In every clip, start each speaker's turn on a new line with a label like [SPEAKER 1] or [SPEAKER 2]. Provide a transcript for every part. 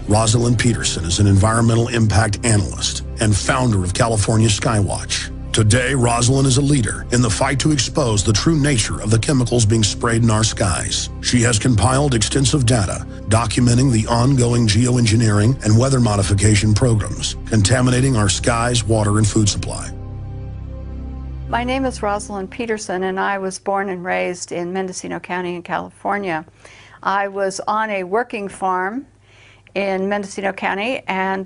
[SPEAKER 1] Rosalind Peterson is an environmental impact analyst and founder of California Skywatch. Today, Rosalind is a leader in the fight to expose the true nature of the chemicals being sprayed in our skies. She has compiled extensive data documenting the ongoing geoengineering and weather modification programs contaminating our skies, water, and food supply.
[SPEAKER 2] My name is Rosalind Peterson, and I was born and raised in Mendocino County in California. I was on a working farm in Mendocino County and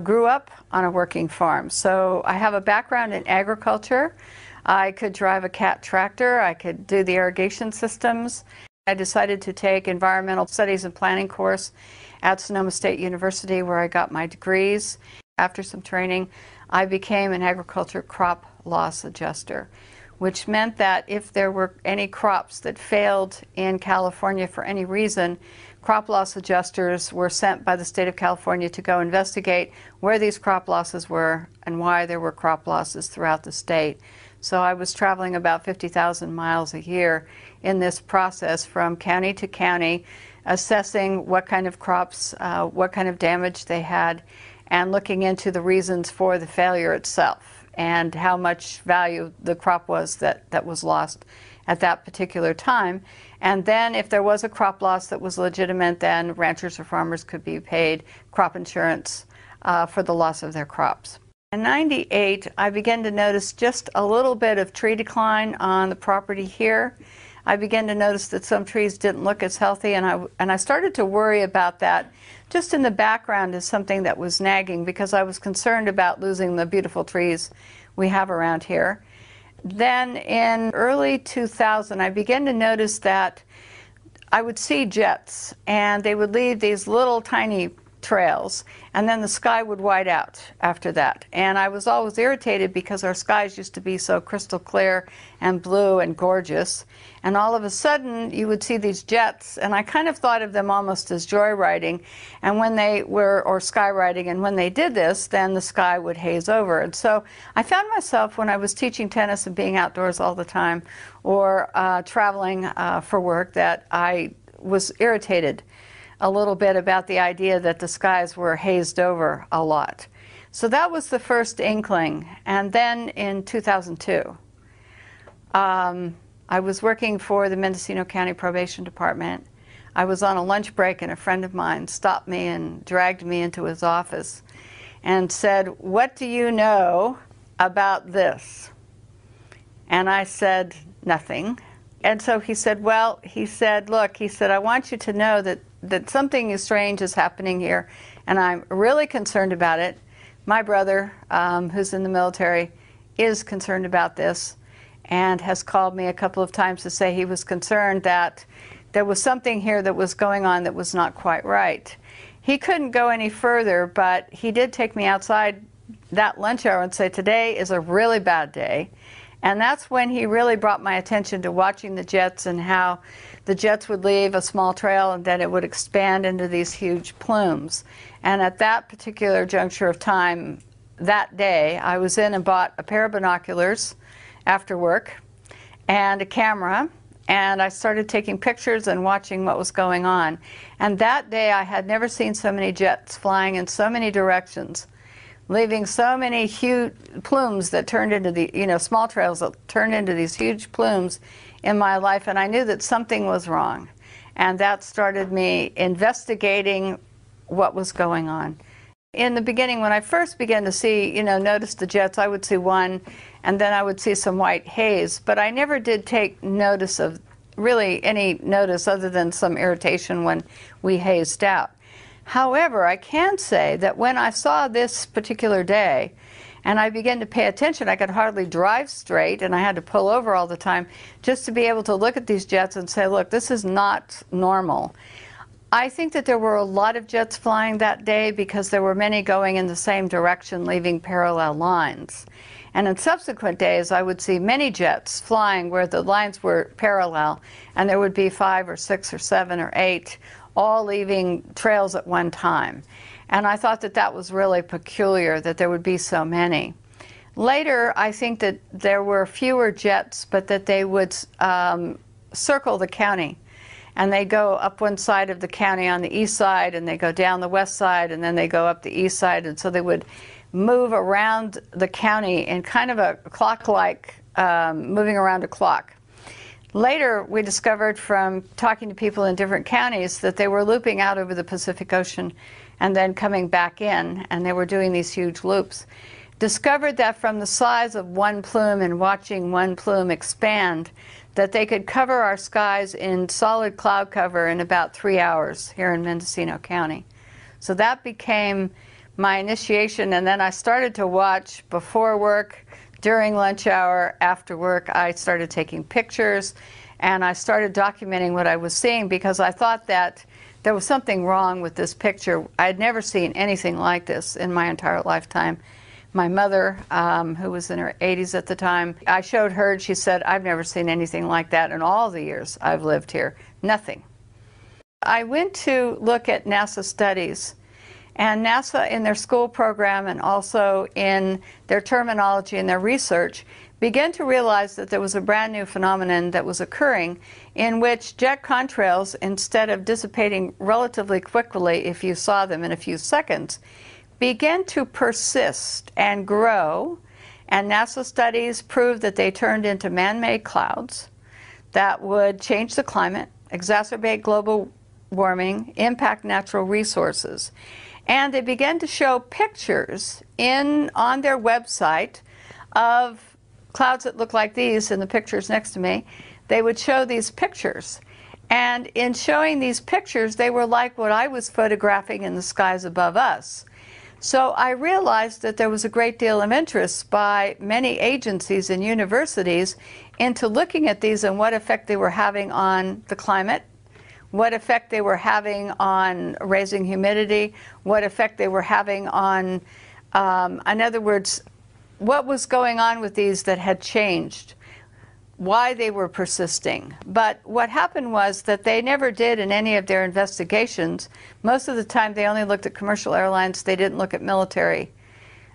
[SPEAKER 2] grew up on a working farm. So I have a background in agriculture. I could drive a cat tractor. I could do the irrigation systems. I decided to take environmental studies and planning course at Sonoma State University, where I got my degrees. After some training, I became an agriculture crop loss adjuster, which meant that if there were any crops that failed in California for any reason, crop loss adjusters were sent by the state of California to go investigate where these crop losses were and why there were crop losses throughout the state. So I was traveling about 50,000 miles a year in this process from county to county, assessing what kind of crops, what kind of damage they had, and looking into the reasons for the failure itself and how much value the crop was that was lost at that particular time. And then if there was a crop loss that was legitimate, then ranchers or farmers could be paid crop insurance for the loss of their crops. In '98, I began to notice just a little bit of tree decline on the property here. I began to notice that some trees didn't look as healthy, and I started to worry about that just in the background as something that was nagging, because I was concerned about losing the beautiful trees we have around here. Then in early 2000, I began to notice that I would see jets, and they would leave these little tiny trails, and then the sky would white out after that. And I was always irritated because our skies used to be so crystal clear and blue and gorgeous, and all of a sudden you would see these jets, and I kind of thought of them almost as joyriding, and when they were, or skywriting, and when they did this, then the sky would haze over. And so I found myself, when I was teaching tennis and being outdoors all the time, or traveling for work, that I was irritated a little bit about the idea that the skies were hazed over a lot. So that was the first inkling. And then in 2002, I was working for the Mendocino County Probation Department. I was on a lunch break, and a friend of mine stopped me and dragged me into his office and said, "What do you know about this?" And I said, "Nothing." And so he said, "Well," he said, "look," he said, "I want you to know that something strange is happening here, and I'm really concerned about it. My brother, who's in the military, is concerned about this and has called me a couple of times to say he was concerned that there was something here that was going on that was not quite right." He couldn't go any further, but he did take me outside that lunch hour and say, "Today is a really bad day." And that's when he really brought my attention to watching the jets, and how the jets would leave a small trail and then it would expand into these huge plumes. And at that particular juncture of time, that day, I was in and bought a pair of binoculars after work and a camera, and I started taking pictures and watching what was going on. And that day I had never seen so many jets flying in so many directions, leaving so many huge plumes that turned into the, small trails that turned into these huge plumes in my life. And I knew that something was wrong. And that started me investigating what was going on. In the beginning, when I first began to see, notice the jets, I would see one, and then I would see some white haze. But I never did take notice of, really any notice other than some irritation when we hazed out. However, I can say that when I saw this particular day and I began to pay attention, I could hardly drive straight, and I had to pull over all the time just to be able to look at these jets and say, look, this is not normal. I think that there were a lot of jets flying that day because there were many going in the same direction, leaving parallel lines. And in subsequent days, I would see many jets flying where the lines were parallel, and there would be 5 or 6 or 7 or 8 all leaving trails at one time. And I thought that that was really peculiar, that there would be so many. Later, I think that there were fewer jets, but that they would circle the county. and they go up one side of the county on the east side, and they go down the west side, and then they go up the east side, and so they would move around the county in kind of a clock-like, moving around a clock. Later, we discovered from talking to people in different counties that they were looping out over the Pacific Ocean and then coming back in, and they were doing these huge loops. Discovered that from the size of one plume and watching one plume expand, that they could cover our skies in solid cloud cover in about 3 hours here in Mendocino County. So that became my initiation, and then I started to watch before work, during lunch hour, after work. I started taking pictures, and I started documenting what I was seeing because I thought that there was something wrong with this picture. I had never seen anything like this in my entire lifetime. My mother, who was in her 80s at the time, I showed her, and she said, "I've never seen anything like that in all the years I've lived here. Nothing." I went to look at NASA studies, and NASA in their school program and also in their terminology and their research began to realize that there was a brand new phenomenon that was occurring in which jet contrails, instead of dissipating relatively quickly if you saw them in a few seconds, began to persist and grow, and NASA studies proved that they turned into man-made clouds that would change the climate, exacerbate global warming, impact natural resources. And they began to show pictures on their website of clouds that look like these in the pictures next to me. They would show these pictures. And in showing these pictures, they were like what I was photographing in the skies above us. So I realized that there was a great deal of interest by many agencies and universities into looking at these and what effect they were having on the climate, what effect they were having on raising humidity, what effect they were having on, in other words, what was going on with these that had changed, why they were persisting. But what happened was that they never did in any of their investigations. Most of the time they only looked at commercial airlines. They didn't look at military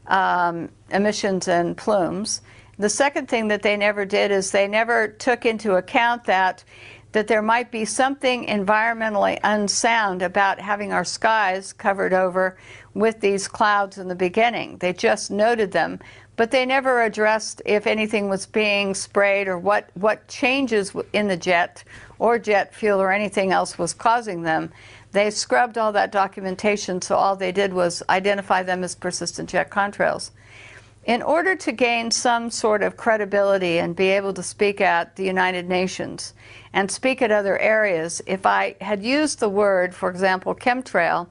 [SPEAKER 2] emissions and plumes. The second thing that they never did is they never took into account that there might be something environmentally unsound about having our skies covered over with these clouds in the beginning. They just noted them, but they never addressed if anything was being sprayed or what changes in the jet or jet fuel or anything else was causing them. They scrubbed all that documentation, so all they did was identify them as persistent jet contrails. In order to gain some sort of credibility and be able to speak at the United Nations and speak at other areas, if I had used the word, for example, chemtrail,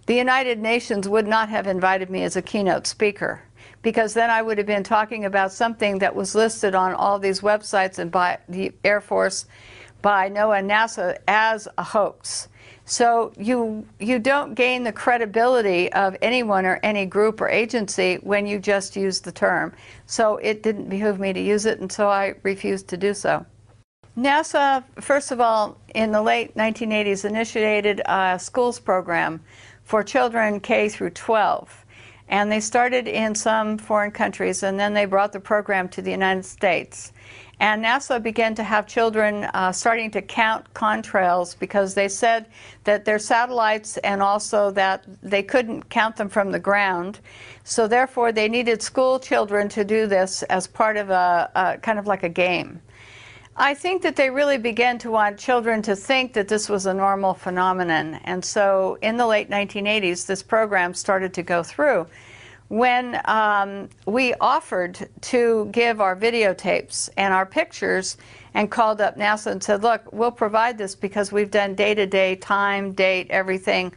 [SPEAKER 2] the United Nations would not have invited me as a keynote speaker, because then I would have been talking about something that was listed on all these websites and by the Air Force, by NOAA and NASA as a hoax. So you don't gain the credibility of anyone or any group or agency when you just use the term. So it didn't behoove me to use it, and so I refused to do so. NASA, first of all, in the late 1980s, initiated a schools program for children K through 12. And they started in some foreign countries, and then they brought the program to the United States. And NASA began to have children starting to count contrails because they said that their satellites and also that they couldn't count them from the ground. So therefore they needed school children to do this as part of a kind of like a game. I think that they really began to want children to think that this was a normal phenomenon. And so in the late 1980s, this program started to go through. When we offered to give our videotapes and our pictures and called up NASA and said, look, we'll provide this because we've done day-to-day, time, date, everything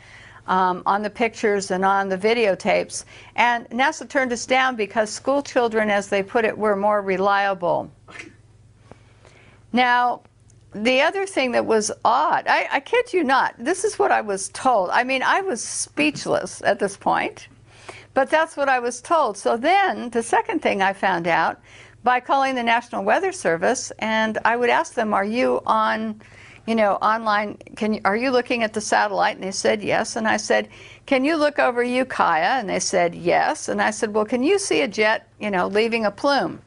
[SPEAKER 2] on the pictures and on the videotapes. And NASA turned us down because school children, as they put it, were more reliable. Now, the other thing that was odd, I kid you not, this is what I was told. I mean, I was speechless at this point. But that's what I was told. So then the second thing I found out by calling the National Weather Service, and I would ask them, are you on, online, are you looking at the satellite? And they said yes. And I said, can you look over Ukiah? And they said yes. And I said, well, can you see a jet, leaving a plume?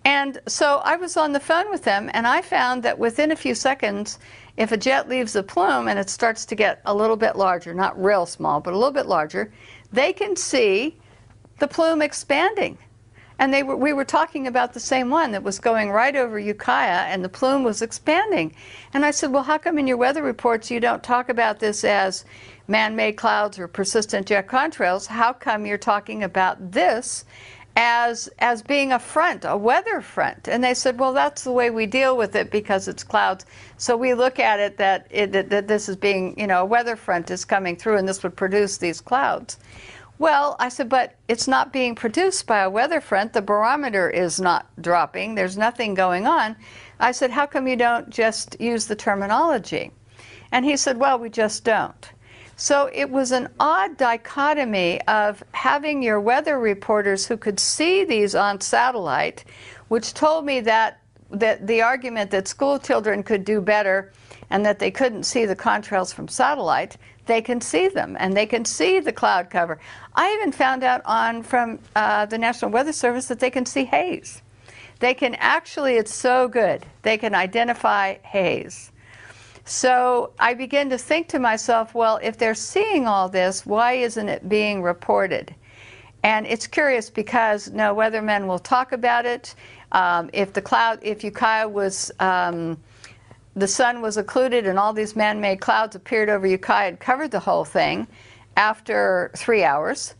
[SPEAKER 2] And so I was on the phone with them, and I found that within a few seconds, if a jet leaves the plume and it starts to get a little bit larger, not real small, but a little bit larger, they can see the plume expanding. And we were talking about the same one that was going right over Ukiah, and the plume was expanding. And I said, well, how come in your weather reports you don't talk about this as man-made clouds or persistent jet contrails? How come you're talking about this as being a front, a weather front? And they said, well, that's the way we deal with it because it's clouds. So we look at it that this is being, you know, a weather front is coming through and this would produce these clouds. Well, I said, but it's not being produced by a weather front. The barometer is not dropping. There's nothing going on. I said, how come you don't just use the terminology? And he said, well, we just don't. So it was an odd dichotomy of having your weather reporters who could see these on satellite, which told me that the argument that school children could do better and that they couldn't see the contrails from satellite, they can see them, and they can see the cloud cover. I even found out from the National Weather Service that they can see haze. They can actually, it's so good, they can identify haze. So I began to think to myself, well, if they're seeing all this, why isn't it being reported? And it's curious because no weathermen will talk about it. If Ukiah was, the sun was occluded and all these man-made clouds appeared over Ukiah and covered the whole thing after 3 hours,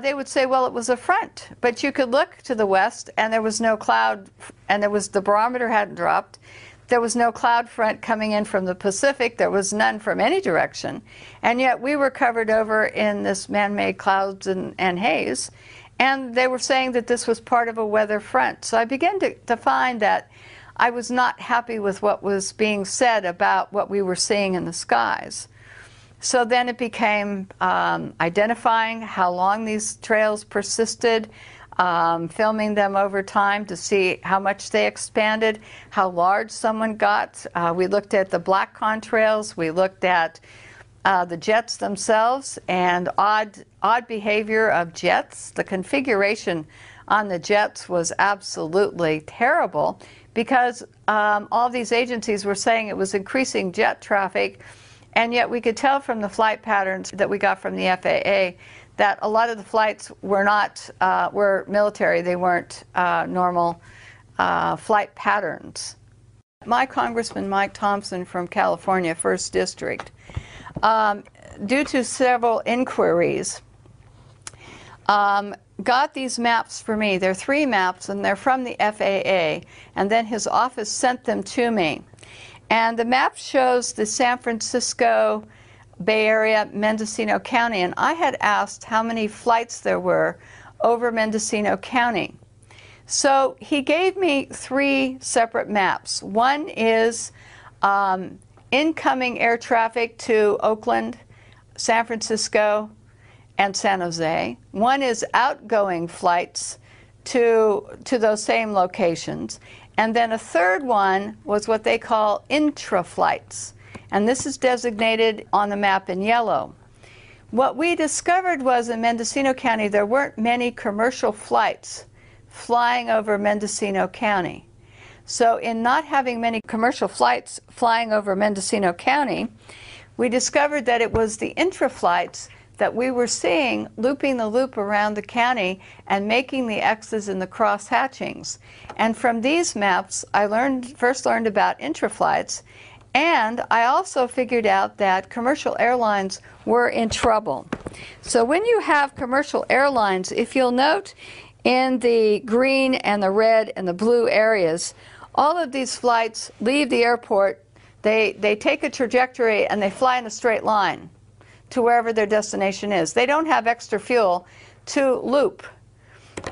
[SPEAKER 2] they would say, well, it was a front. But you could look to the west and there was no cloud, and the barometer hadn't dropped. There was no cloud front coming in from the Pacific. There was none from any direction. And yet we were covered over in this man-made clouds and haze. And they were saying that this was part of a weather front. So I began to find that I was not happy with what was being said about what we were seeing in the skies. So then it became identifying how long these trails persisted, filming them over time to see how much they expanded, how large someone got. We looked at the black contrails, we looked at the jets themselves, and odd behavior of jets. The configuration on the jets was absolutely terrible because all these agencies were saying it was increasing jet traffic, and yet we could tell from the flight patterns that we got from the FAA that a lot of the flights were military. They weren't normal flight patterns. My Congressman Mike Thompson from California, 1st District, due to several inquiries, got these maps for me. They're 3 maps, and they're from the FAA, and then his office sent them to me. And the map shows the San Francisco Bay Area, Mendocino County, and I had asked how many flights there were over Mendocino County. So he gave me 3 separate maps. One is incoming air traffic to Oakland, San Francisco, and San Jose. One is outgoing flights to those same locations. And then a third one was what they call intra-flights. And this is designated on the map in yellow. What we discovered was in Mendocino County there weren't many commercial flights flying over Mendocino County. So in not having many commercial flights flying over Mendocino County, we discovered that it was the intra-flights that we were seeing looping the loop around the county and making the X's and the cross hatchings. And from these maps, I first learned about intra-flights, and I also figured out that commercial airlines were in trouble. So when you have commercial airlines, if you'll note in the green and the red and the blue areas, all of these flights leave the airport, they take a trajectory and they fly in a straight line to wherever their destination is. They don't have extra fuel to loop.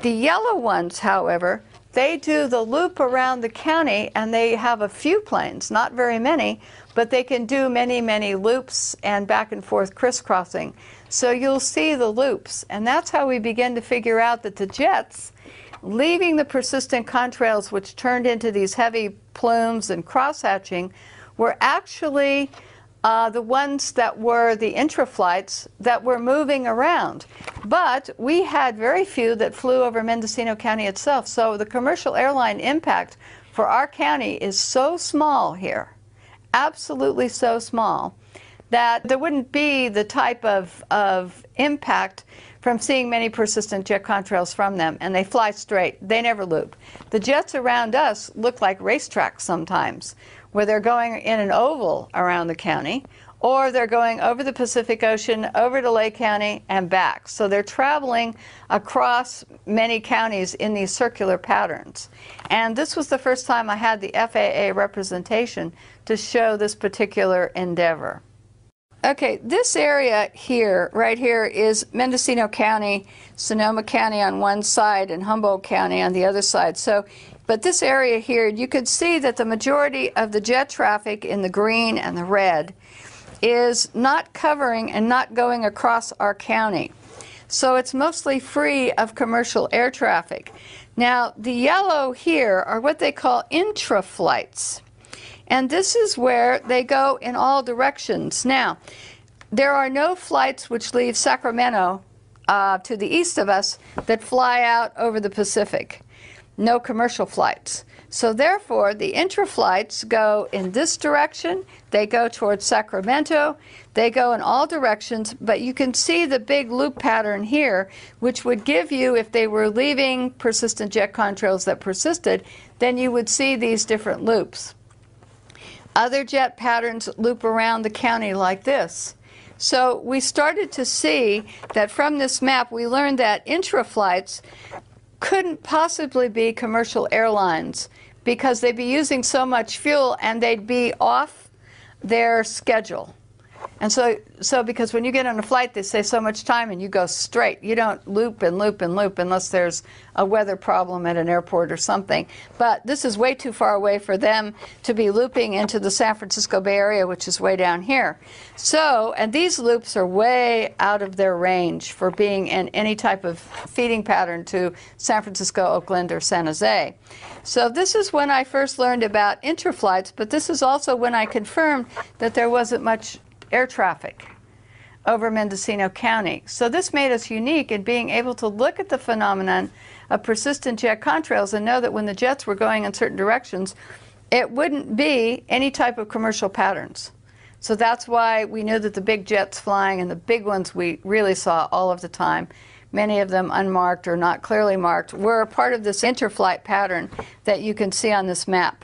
[SPEAKER 2] The yellow ones, however, they do the loop around the county, and they have a few planes, not very many, but they can do many, many loops and back and forth crisscrossing. So you'll see the loops, and that's how we begin to figure out that the jets, leaving the persistent contrails, which turned into these heavy plumes and cross-hatching, were actually the ones that were the intra-flights that were moving around. But we had very few that flew over Mendocino County itself. So the commercial airline impact for our county is so small here, absolutely so small that there wouldn't be the type of impact from seeing many persistent jet contrails from them, and they fly straight. They never loop. The jets around us look like racetracks sometimes, where they're going in an oval around the county, or they're going over the Pacific Ocean, over to Lake County, and back. So they're traveling across many counties in these circular patterns. And this was the first time I had the FAA representation to show this particular endeavor. Okay, this area here, right here, is Mendocino County, Sonoma County on one side, and Humboldt County on the other side. So, but this area here, you could see that the majority of the jet traffic in the green and the red is not covering and not going across our county. So it's mostly free of commercial air traffic. Now, the yellow here are what they call intra-flights. And this is where they go in all directions. Now, there are no flights which leave Sacramento to the east of us that fly out over the Pacific. No commercial flights. So therefore, the intra-flights go in this direction. They go towards Sacramento. They go in all directions. But you can see the big loop pattern here, which would give you, if they were leaving persistent jet contrails that persisted, then you would see these different loops. Other jet patterns loop around the county like this. So we started to see that from this map, we learned that intra-flights couldn't possibly be commercial airlines because they'd be using so much fuel and they'd be off their schedule. And so because when you get on a flight, they say so much time and you go straight. You don't loop and loop and loop unless there's a weather problem at an airport or something. But this is way too far away for them to be looping into the San Francisco Bay Area, which is way down here. So, and these loops are way out of their range for being in any type of feeding pattern to San Francisco, Oakland, or San Jose. So this is when I first learned about interflights, but this is also when I confirmed that there wasn't much air traffic over Mendocino County. So this made us unique in being able to look at the phenomenon of persistent jet contrails and know that when the jets were going in certain directions, it wouldn't be any type of commercial patterns. So that's why we knew that the big jets flying, and the big ones we really saw all of the time, many of them unmarked or not clearly marked, were a part of this interflight pattern that you can see on this map.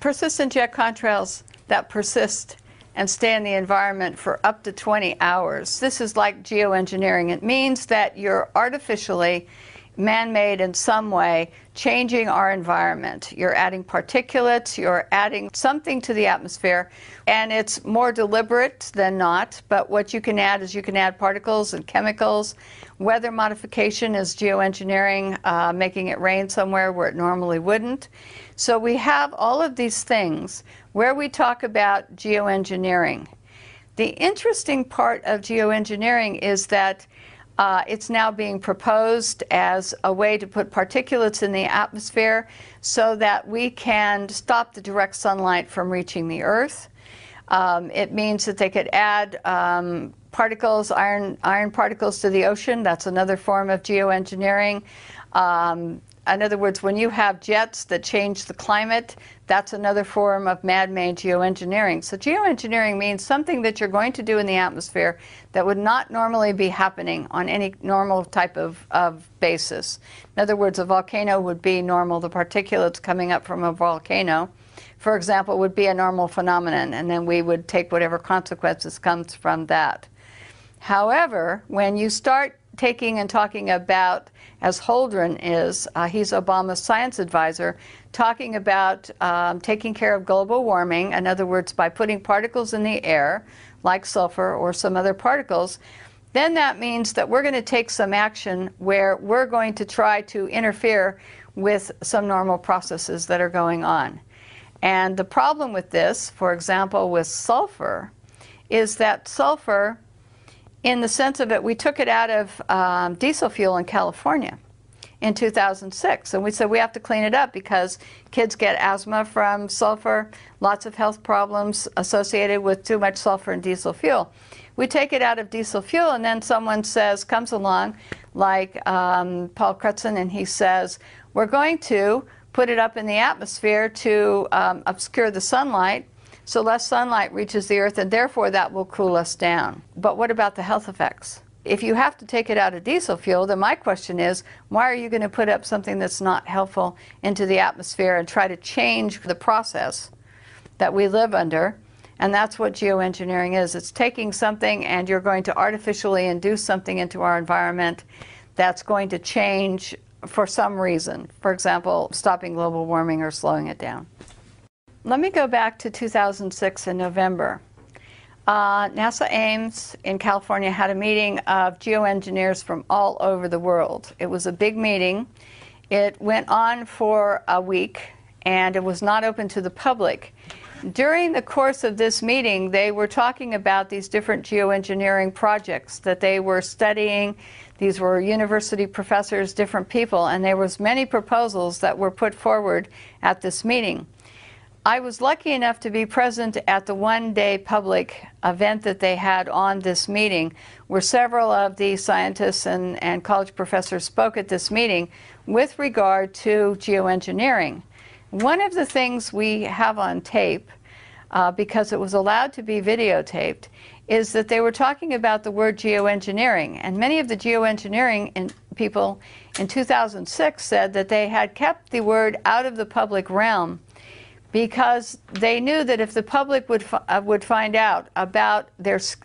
[SPEAKER 2] Persistent jet contrails that persist and stay in the environment for up to 20 hours. This is like geoengineering. It means that you're artificially, man-made in some way, changing our environment. You're adding particulates, you're adding something to the atmosphere, and it's more deliberate than not, but what you can add is you can add particles and chemicals. Weather modification is geoengineering, making it rain somewhere where it normally wouldn't. So we have all of these things where we talk about geoengineering. The interesting part of geoengineering is that it's now being proposed as a way to put particulates in the atmosphere so that we can stop the direct sunlight from reaching the Earth. It means that they could add particles, iron particles to the ocean. That's another form of geoengineering. In other words, when you have jets that change the climate, that's another form of man-made geoengineering. So geoengineering means something that you're going to do in the atmosphere that would not normally be happening on any normal type of basis. In other words, a volcano would be normal. The particulates coming up from a volcano, for example, would be a normal phenomenon, and then we would take whatever consequences comes from that. However, when you start taking and talking about, as Holdren is, he's Obama's science advisor, talking about taking care of global warming, in other words, by putting particles in the air, like sulfur or some other particles, then that means that we're going to take some action where we're going to try to interfere with some normal processes that are going on. And the problem with this, for example, with sulfur, is that sulfur, in the sense of it, we took it out of diesel fuel in California in 2006. And we said we have to clean it up because kids get asthma from sulfur, lots of health problems associated with too much sulfur in diesel fuel. We take it out of diesel fuel, and then someone comes along, like Paul Crutzen, and he says, we're going to put it up in the atmosphere to obscure the sunlight so less sunlight reaches the earth, and therefore that will cool us down. But what about the health effects? If you have to take it out of diesel fuel, then my question is, why are you going to put up something that's not helpful into the atmosphere and try to change the process that we live under? And that's what geoengineering is. It's taking something and you're going to artificially induce something into our environment that's going to change for some reason. For example, stopping global warming or slowing it down. Let me go back to 2006 in November. NASA Ames in California had a meeting of geoengineers from all over the world. It was a big meeting. It went on for a week, and it was not open to the public. During the course of this meeting, they were talking about these different geoengineering projects that they were studying. These were university professors, different people, and there was many proposals that were put forward at this meeting. I was lucky enough to be present at the one-day public event that they had on this meeting, where several of the scientists and college professors spoke at this meeting with regard to geoengineering. One of the things we have on tape, because it was allowed to be videotaped, is that they were talking about the word geoengineering. And many of the geoengineering people in 2006 said that they had kept the word out of the public realm because they knew that if the public would find out about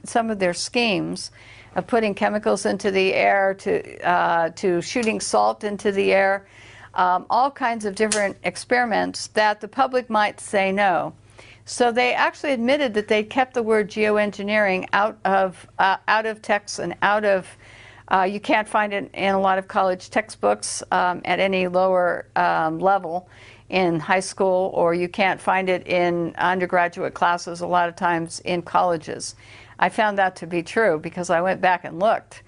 [SPEAKER 2] some of their schemes of putting chemicals into the air, to shooting salt into the air, all kinds of different experiments, that the public might say no. So they actually admitted that they kept the word geoengineering out of texts and out of, you can't find it in a lot of college textbooks at any lower level in high school, or you can't find it in undergraduate classes a lot of times in colleges. I found that to be true because I went back and looked.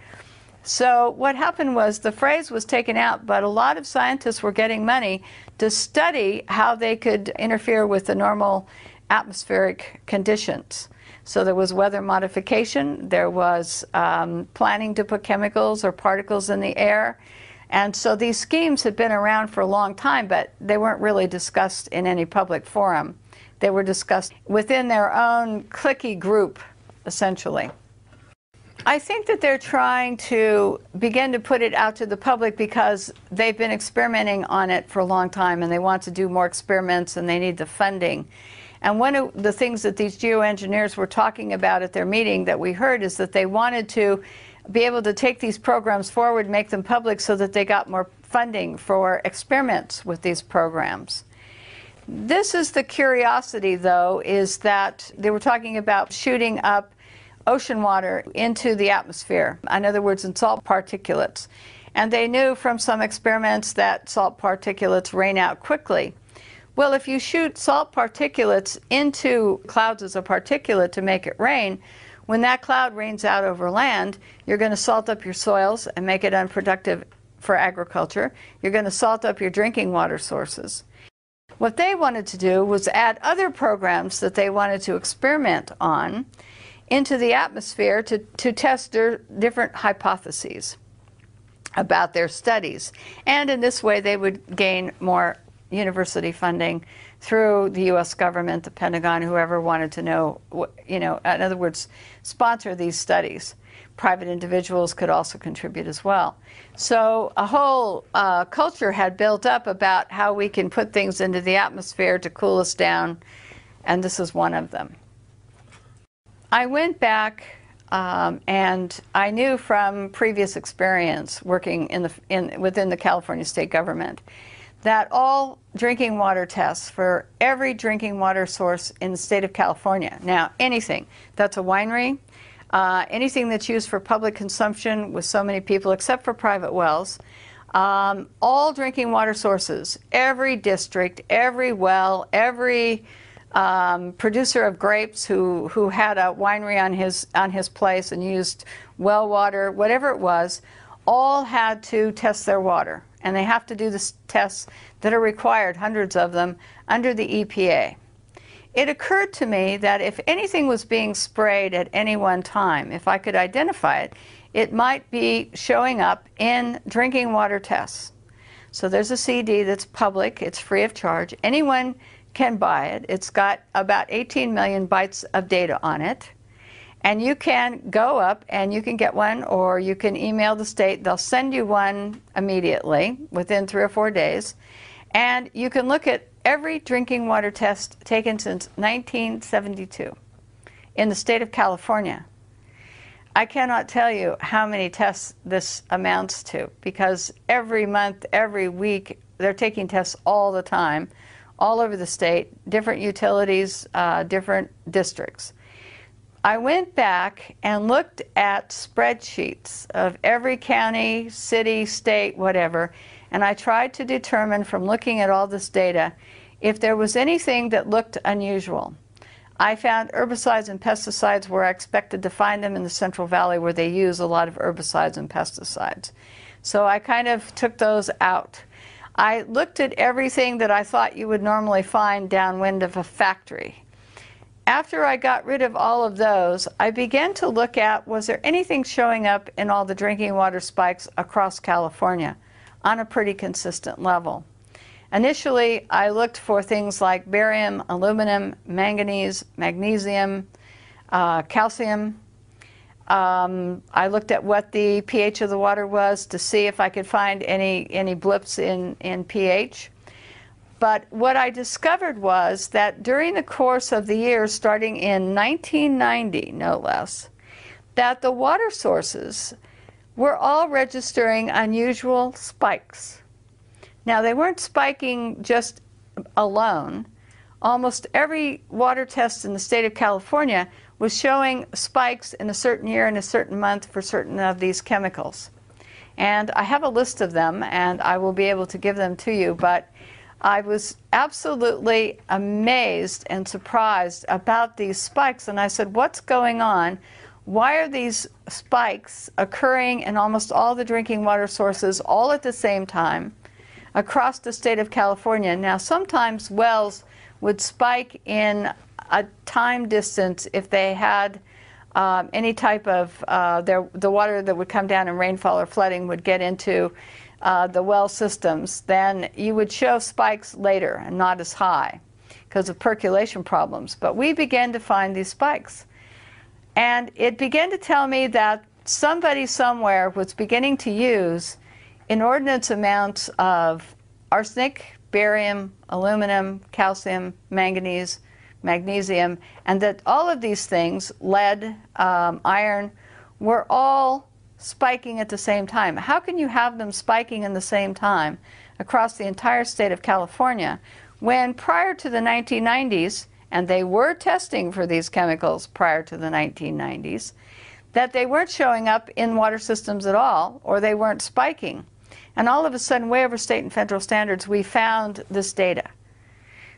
[SPEAKER 2] So what happened was the phrase was taken out, but a lot of scientists were getting money to study how they could interfere with the normal atmospheric conditions. So there was weather modification, there was planning to put chemicals or particles in the air. And so these schemes had been around for a long time, but they weren't really discussed in any public forum. They were discussed within their own cliquey group, essentially. I think that they're trying to begin to put it out to the public because they've been experimenting on it for a long time and they want to do more experiments and they need the funding. And one of the things that these geoengineers were talking about at their meeting that we heard is that they wanted to be able to take these programs forward, make them public so that they got more funding for experiments with these programs. This is the curiosity, though, is that they were talking about shooting up ocean water into the atmosphere, in other words, in salt particulates. And they knew from some experiments that salt particulates rain out quickly. Well, if you shoot salt particulates into clouds as a particulate to make it rain, when that cloud rains out over land, you're going to salt up your soils and make it unproductive for agriculture. You're going to salt up your drinking water sources. What they wanted to do was add other programs that they wanted to experiment on into the atmosphere to test their different hypotheses about their studies. And in this way, they would gain more university funding through the U.S. government, the Pentagon, whoever wanted to know, in other words, sponsor these studies. Private individuals could also contribute as well. So a whole culture had built up about how we can put things into the atmosphere to cool us down, and this is one of them. I went back and I knew from previous experience working within the California state government that all drinking water tests for every drinking water source in the state of California, now anything that's a winery, anything that's used for public consumption with so many people except for private wells, all drinking water sources, every district, every well, every producer of grapes who had a winery on his place and used well water, whatever it was, all had to test their water. And they have to do the tests that are required, hundreds of them, under the EPA. It occurred to me that if anything was being sprayed at any one time, if I could identify it, it might be showing up in drinking water tests. So there's a CD that's public, it's free of charge. Anyone can buy it. It's got about 18 million bytes of data on it. And you can go up and you can get one, or you can email the state. They'll send you one immediately within 3 or 4 days. And you can look at every drinking water test taken since 1972 in the state of California. I cannot tell you how many tests this amounts to, because every month, every week, they're taking tests all the time, all over the state, different utilities, different districts. I went back and looked at spreadsheets of every county, city, state, whatever, and I tried to determine from looking at all this data if there was anything that looked unusual. I found herbicides and pesticides where I expected to find them in the Central Valley, where they use a lot of herbicides and pesticides. So I kind of took those out. I looked at everything that I thought you would normally find downwind of a factory. After I got rid of all of those, I began to look at, was there anything showing up in all the drinking water spikes across California on a pretty consistent level? Initially, I looked for things like barium, aluminum, manganese, magnesium, calcium. I looked at what the pH of the water was to see if I could find any blips in pH. But what I discovered was that during the course of the year, starting in 1990, no less, that the water sources were all registering unusual spikes. Now, they weren't spiking just alone. Almost every water test in the state of California was showing spikes in a certain year and a certain month for certain of these chemicals. And I have a list of them, and I will be able to give them to you, but I was absolutely amazed and surprised about these spikes, and I said, what's going on? Why are these spikes occurring in almost all the drinking water sources all at the same time across the state of California? Now, sometimes wells would spike in a time distance if they had any type of, the water that would come down in rainfall or flooding would get into the well systems. Then you would show spikes later and not as high because of percolation problems. But we began to find these spikes. And it began to tell me that somebody somewhere was beginning to use inordinate amounts of arsenic, barium, aluminum, calcium, manganese, magnesium, and that all of these things, lead, iron, were all spiking at the same time. How can you have them spiking in the same time across the entire state of California when prior to the 1990s, and they were testing for these chemicals prior to the 1990s, that they weren't showing up in water systems at all, or they weren't spiking? And all of a sudden, way over state and federal standards, we found this data.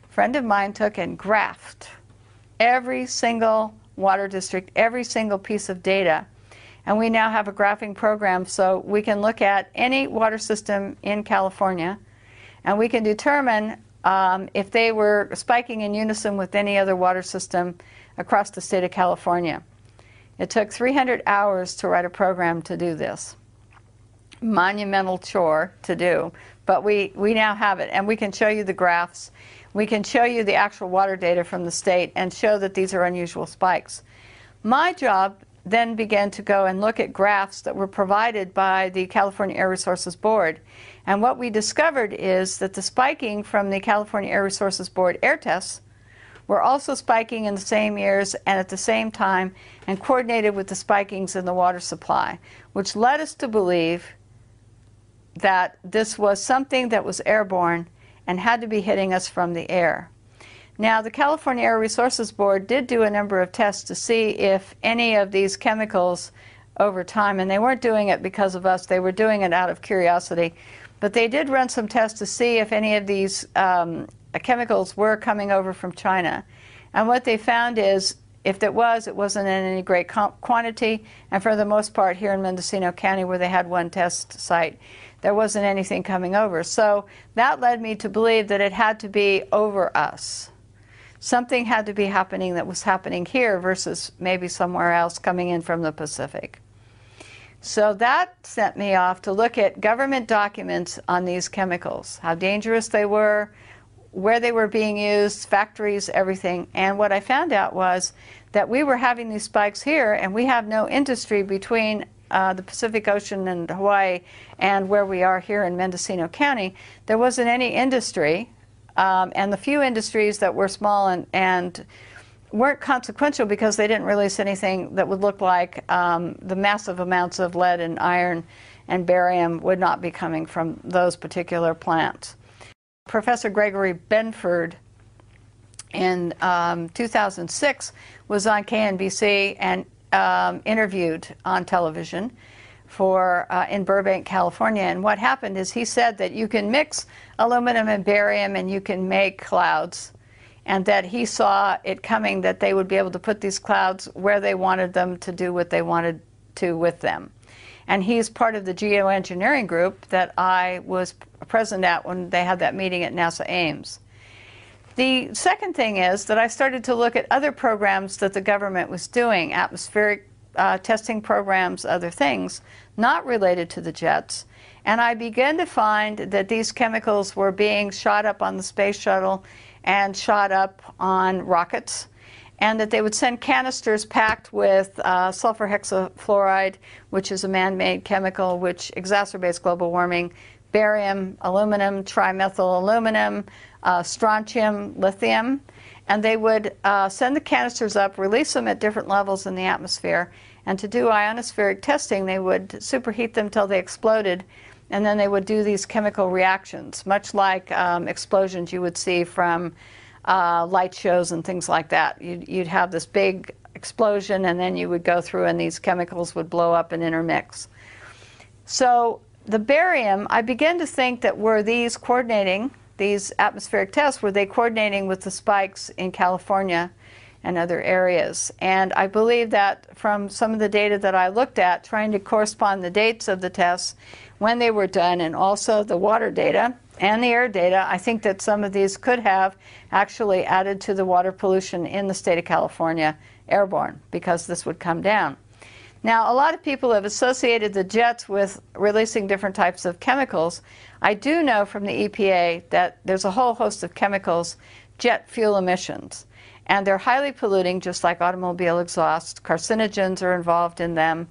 [SPEAKER 2] A friend of mine took and graphed every single water district, every single piece of data, and we now have a graphing program so we can look at any water system in California, and we can determine if they were spiking in unison with any other water system across the state of California. It took 300 hours to write a program to do this. Monumental chore to do, but we now have it, and we can show you the graphs. We can show you the actual water data from the state and show that these are unusual spikes. My job then began to go and look at graphs that were provided by the California Air Resources Board. And what we discovered is that the spiking from the California Air Resources Board air tests were also spiking in the same years and at the same time, and coordinated with the spikings in the water supply, which led us to believe that this was something that was airborne and had to be hitting us from the air. Now, the California Air Resources Board did do a number of tests to see if any of these chemicals over time, and they weren't doing it because of us, they were doing it out of curiosity, but they did run some tests to see if any of these chemicals were coming over from China. And what they found is, if it wasn't in any great quantity, and for the most part here in Mendocino County, where they had one test site, there wasn't anything coming over. So that led me to believe that it had to be over us. Something had to be happening that was happening here versus maybe somewhere else coming in from the Pacific. So that sent me off to look at government documents on these chemicals, how dangerous they were, where they were being used, factories, everything. And what I found out was that we were having these spikes here, and we have no industry between the Pacific Ocean and Hawaii and where we are here in Mendocino County. There wasn't any industry, and the few industries that were small and weren't consequential because they didn't release anything that would look like the massive amounts of lead and iron and barium would not be coming from those particular plants. Professor Gregory Benford in 2006 was on KNBC and interviewed on television for in Burbank, California. And what happened is he said that you can mix aluminum and barium and you can make clouds, and that he saw it coming that they would be able to put these clouds where they wanted them to do what they wanted to with them. And he's part of the geoengineering group that I was present at when they had that meeting at NASA Ames. The second thing is that I started to look at other programs that the government was doing, atmospheric testing programs, other things, not related to the jets. And I began to find that these chemicals were being shot up on the space shuttle and shot up on rockets, and that they would send canisters packed with sulfur hexafluoride, which is a man-made chemical which exacerbates global warming, barium, aluminum, trimethyl aluminum, strontium, lithium, and they would send the canisters up, release them at different levels in the atmosphere, and to do ionospheric testing they would superheat them till they exploded, and then they would do these chemical reactions, much like explosions you would see from light shows and things like that. You'd have this big explosion, and then you would go through and these chemicals would blow up and intermix. So the barium, I began to think that were these coordinating, these atmospheric tests, were they coordinating with the spikes in California and other areas? And I believe that from some of the data that I looked at, trying to correspond the dates of the tests, when they were done, and also the water data and the air data, I think that some of these could have actually added to the water pollution in the state of California airborne, because this would come down. Now, a lot of people have associated the jets with releasing different types of chemicals. I do know from the EPA that there's a whole host of chemicals, jet fuel emissions, and they're highly polluting, just like automobile exhaust. Carcinogens are involved in them.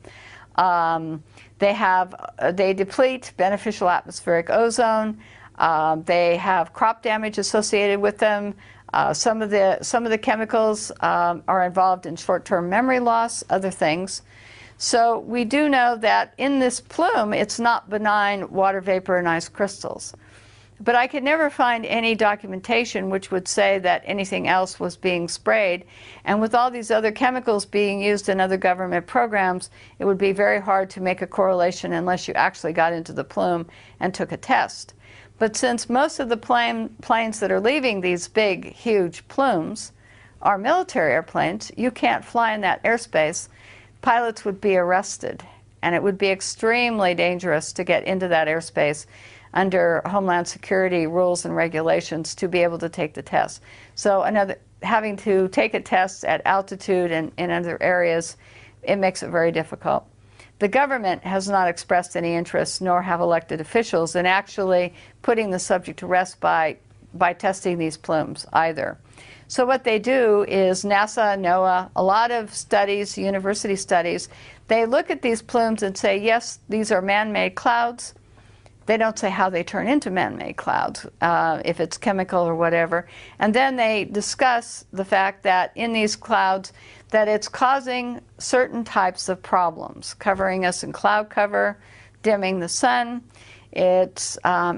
[SPEAKER 2] They deplete beneficial atmospheric ozone. They have crop damage associated with them. Some of the chemicals are involved in short-term memory loss, other things. So we do know that in this plume, it's not benign water vapor and ice crystals. But I could never find any documentation which would say that anything else was being sprayed. And with all these other chemicals being used in other government programs, it would be very hard to make a correlation unless you actually got into the plume and took a test. But since most of the planes that are leaving these big, huge plumes are military airplanes, you can't fly in that airspace. Pilots would be arrested, and it would be extremely dangerous to get into that airspace under Homeland Security rules and regulations to be able to take the test. So having to take a test at altitude and in other areas, it makes it very difficult. The government has not expressed any interest, nor have elected officials, in actually putting the subject to rest by testing these plumes either. So what they do is NASA, NOAA, a lot of studies, university studies, they look at these plumes and say, yes, these are man-made clouds. They don't say how they turn into man-made clouds, if it's chemical or whatever. And then they discuss the fact that in these clouds, that it's causing certain types of problems, covering us in cloud cover, dimming the sun, and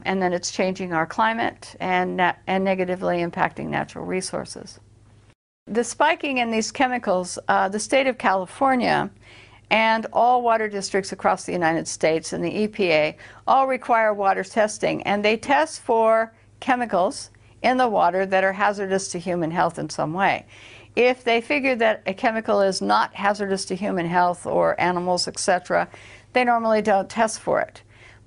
[SPEAKER 2] then it's changing our climate and negatively impacting natural resources. The spiking in these chemicals, the state of California and all water districts across the United States and the EPA all require water testing, and they test for chemicals in the water that are hazardous to human health in some way. If they figure that a chemical is not hazardous to human health or animals, etc., they normally don't test for it.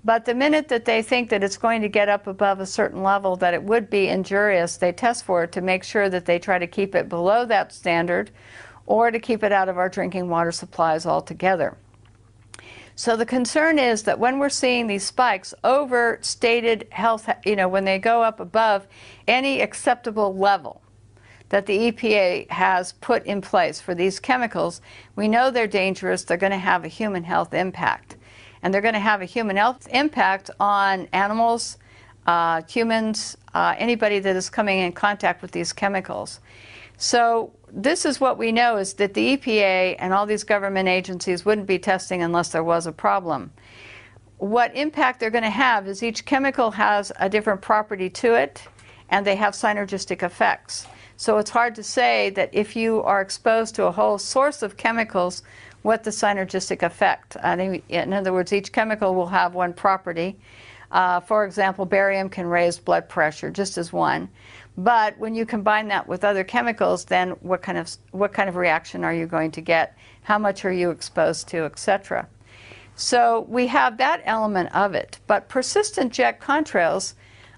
[SPEAKER 2] But the minute that they think that it's going to get up above a certain level that it would be injurious, they test for it to make sure that they try to keep it below that standard or to keep it out of our drinking water supplies altogether. So the concern is that when we're seeing these spikes, overstated health, when they go up above any acceptable level that the EPA has put in place for these chemicals, we know they're dangerous. They're going to have a human health impact. And they're going to have a human health impact on animals, humans, anybody that is coming in contact with these chemicals. So this is what we know, is that the EPA and all these government agencies wouldn't be testing unless there was a problem. What impact they're going to have is each chemical has a different property to it, and they have synergistic effects. So it's hard to say that if you are exposed to a whole source of chemicals, what the synergistic effect. In other words, each chemical will have one property. For example, barium can raise blood pressure, just as one. But when you combine that with other chemicals, then what kind of reaction are you going to get? How much are you exposed to, etc. So we have that element of it. But persistent jet contrails,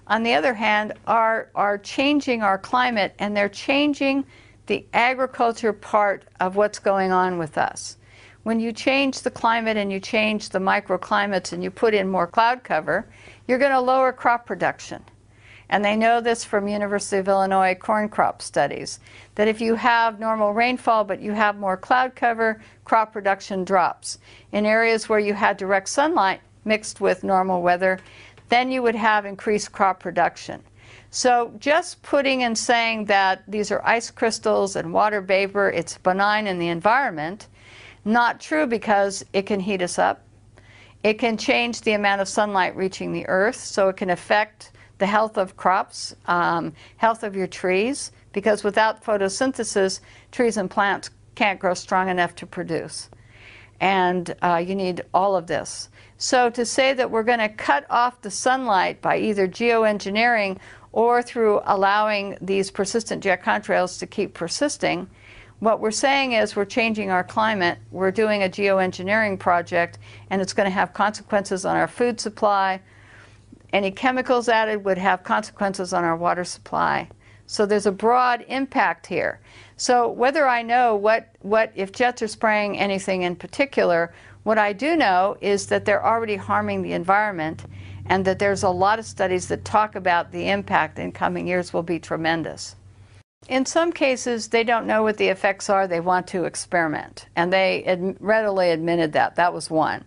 [SPEAKER 2] on the other hand, are changing our climate, and they're changing the agriculture part of what's going on with us. When you change the climate and you change the microclimates and you put in more cloud cover, you're going to lower crop production. And they know this from University of Illinois corn crop studies, that if you have normal rainfall but you have more cloud cover, crop production drops. In areas where you had direct sunlight mixed with normal weather, then you would have increased crop production. So just putting and saying that these are ice crystals and water vapor, it's benign in the environment, not true, because it can heat us up. It can change the amount of sunlight reaching the earth, so it can affect the health of crops, health of your trees, because without photosynthesis, trees and plants can't grow strong enough to produce. And you need all of this. So to say that we're going to cut off the sunlight by either geoengineering or through allowing these persistent jet contrails to keep persisting, what we're saying is we're changing our climate, we're doing a geoengineering project, and it's going to have consequences on our food supply. Any chemicals added would have consequences on our water supply. So there's a broad impact here. So whether I know what if jets are spraying anything in particular, what I do know is that they're already harming the environment, and that there's a lot of studies that talk about the impact in coming years will be tremendous. In some cases, they don't know what the effects are. They want to experiment, and they readily admitted that. That was one.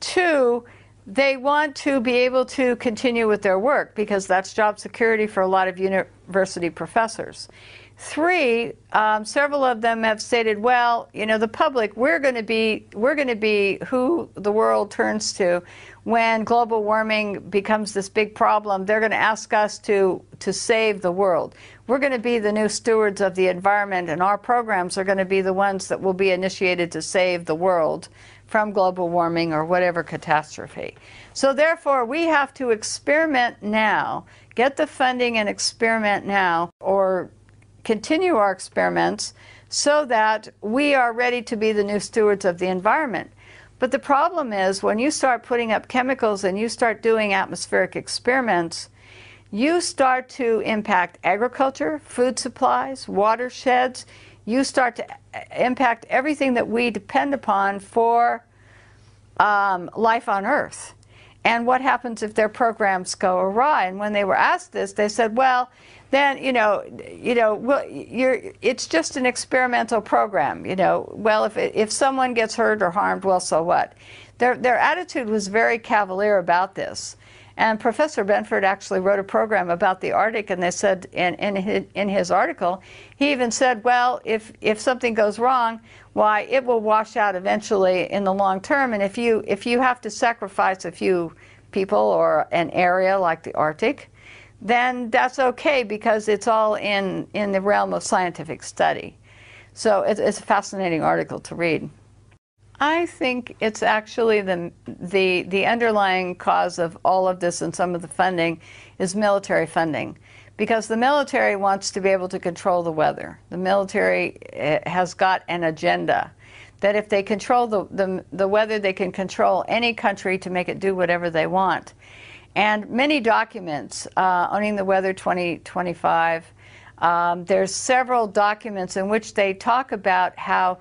[SPEAKER 2] Two, they want to be able to continue with their work, because that's job security for a lot of university professors. Three, several of them have stated, well, the public, we're going to be who the world turns to when global warming becomes this big problem. They're going to ask us to save the world. We're going to be the new stewards of the environment, and our programs are going to be the ones that will be initiated to save the world from global warming or whatever catastrophe. So therefore, we have to experiment now, get the funding and experiment now, or continue our experiments so that we are ready to be the new stewards of the environment. But the problem is, when you start putting up chemicals and you start doing atmospheric experiments, you start to impact agriculture, food supplies, watersheds. You start to impact everything that we depend upon for life on Earth. And what happens if their programs go awry? And when they were asked this, they said, well, then, it's just an experimental program. Well, if someone gets hurt or harmed, well, so what? Their attitude was very cavalier about this. And Professor Benford actually wrote a program about the Arctic, and they said in his article, he even said, well, if something goes wrong, why, it will wash out eventually in the long term. And if you have to sacrifice a few people or an area like the Arctic, then that's okay, because it's all in the realm of scientific study. So it's a fascinating article to read. I think it's actually the underlying cause of all of this, and some of the funding is military funding, because the military wants to be able to control the weather. The military has got an agenda that if they control the weather, they can control any country to make it do whatever they want. And many documents, Owning the Weather 2025, There's several documents in which they talk about how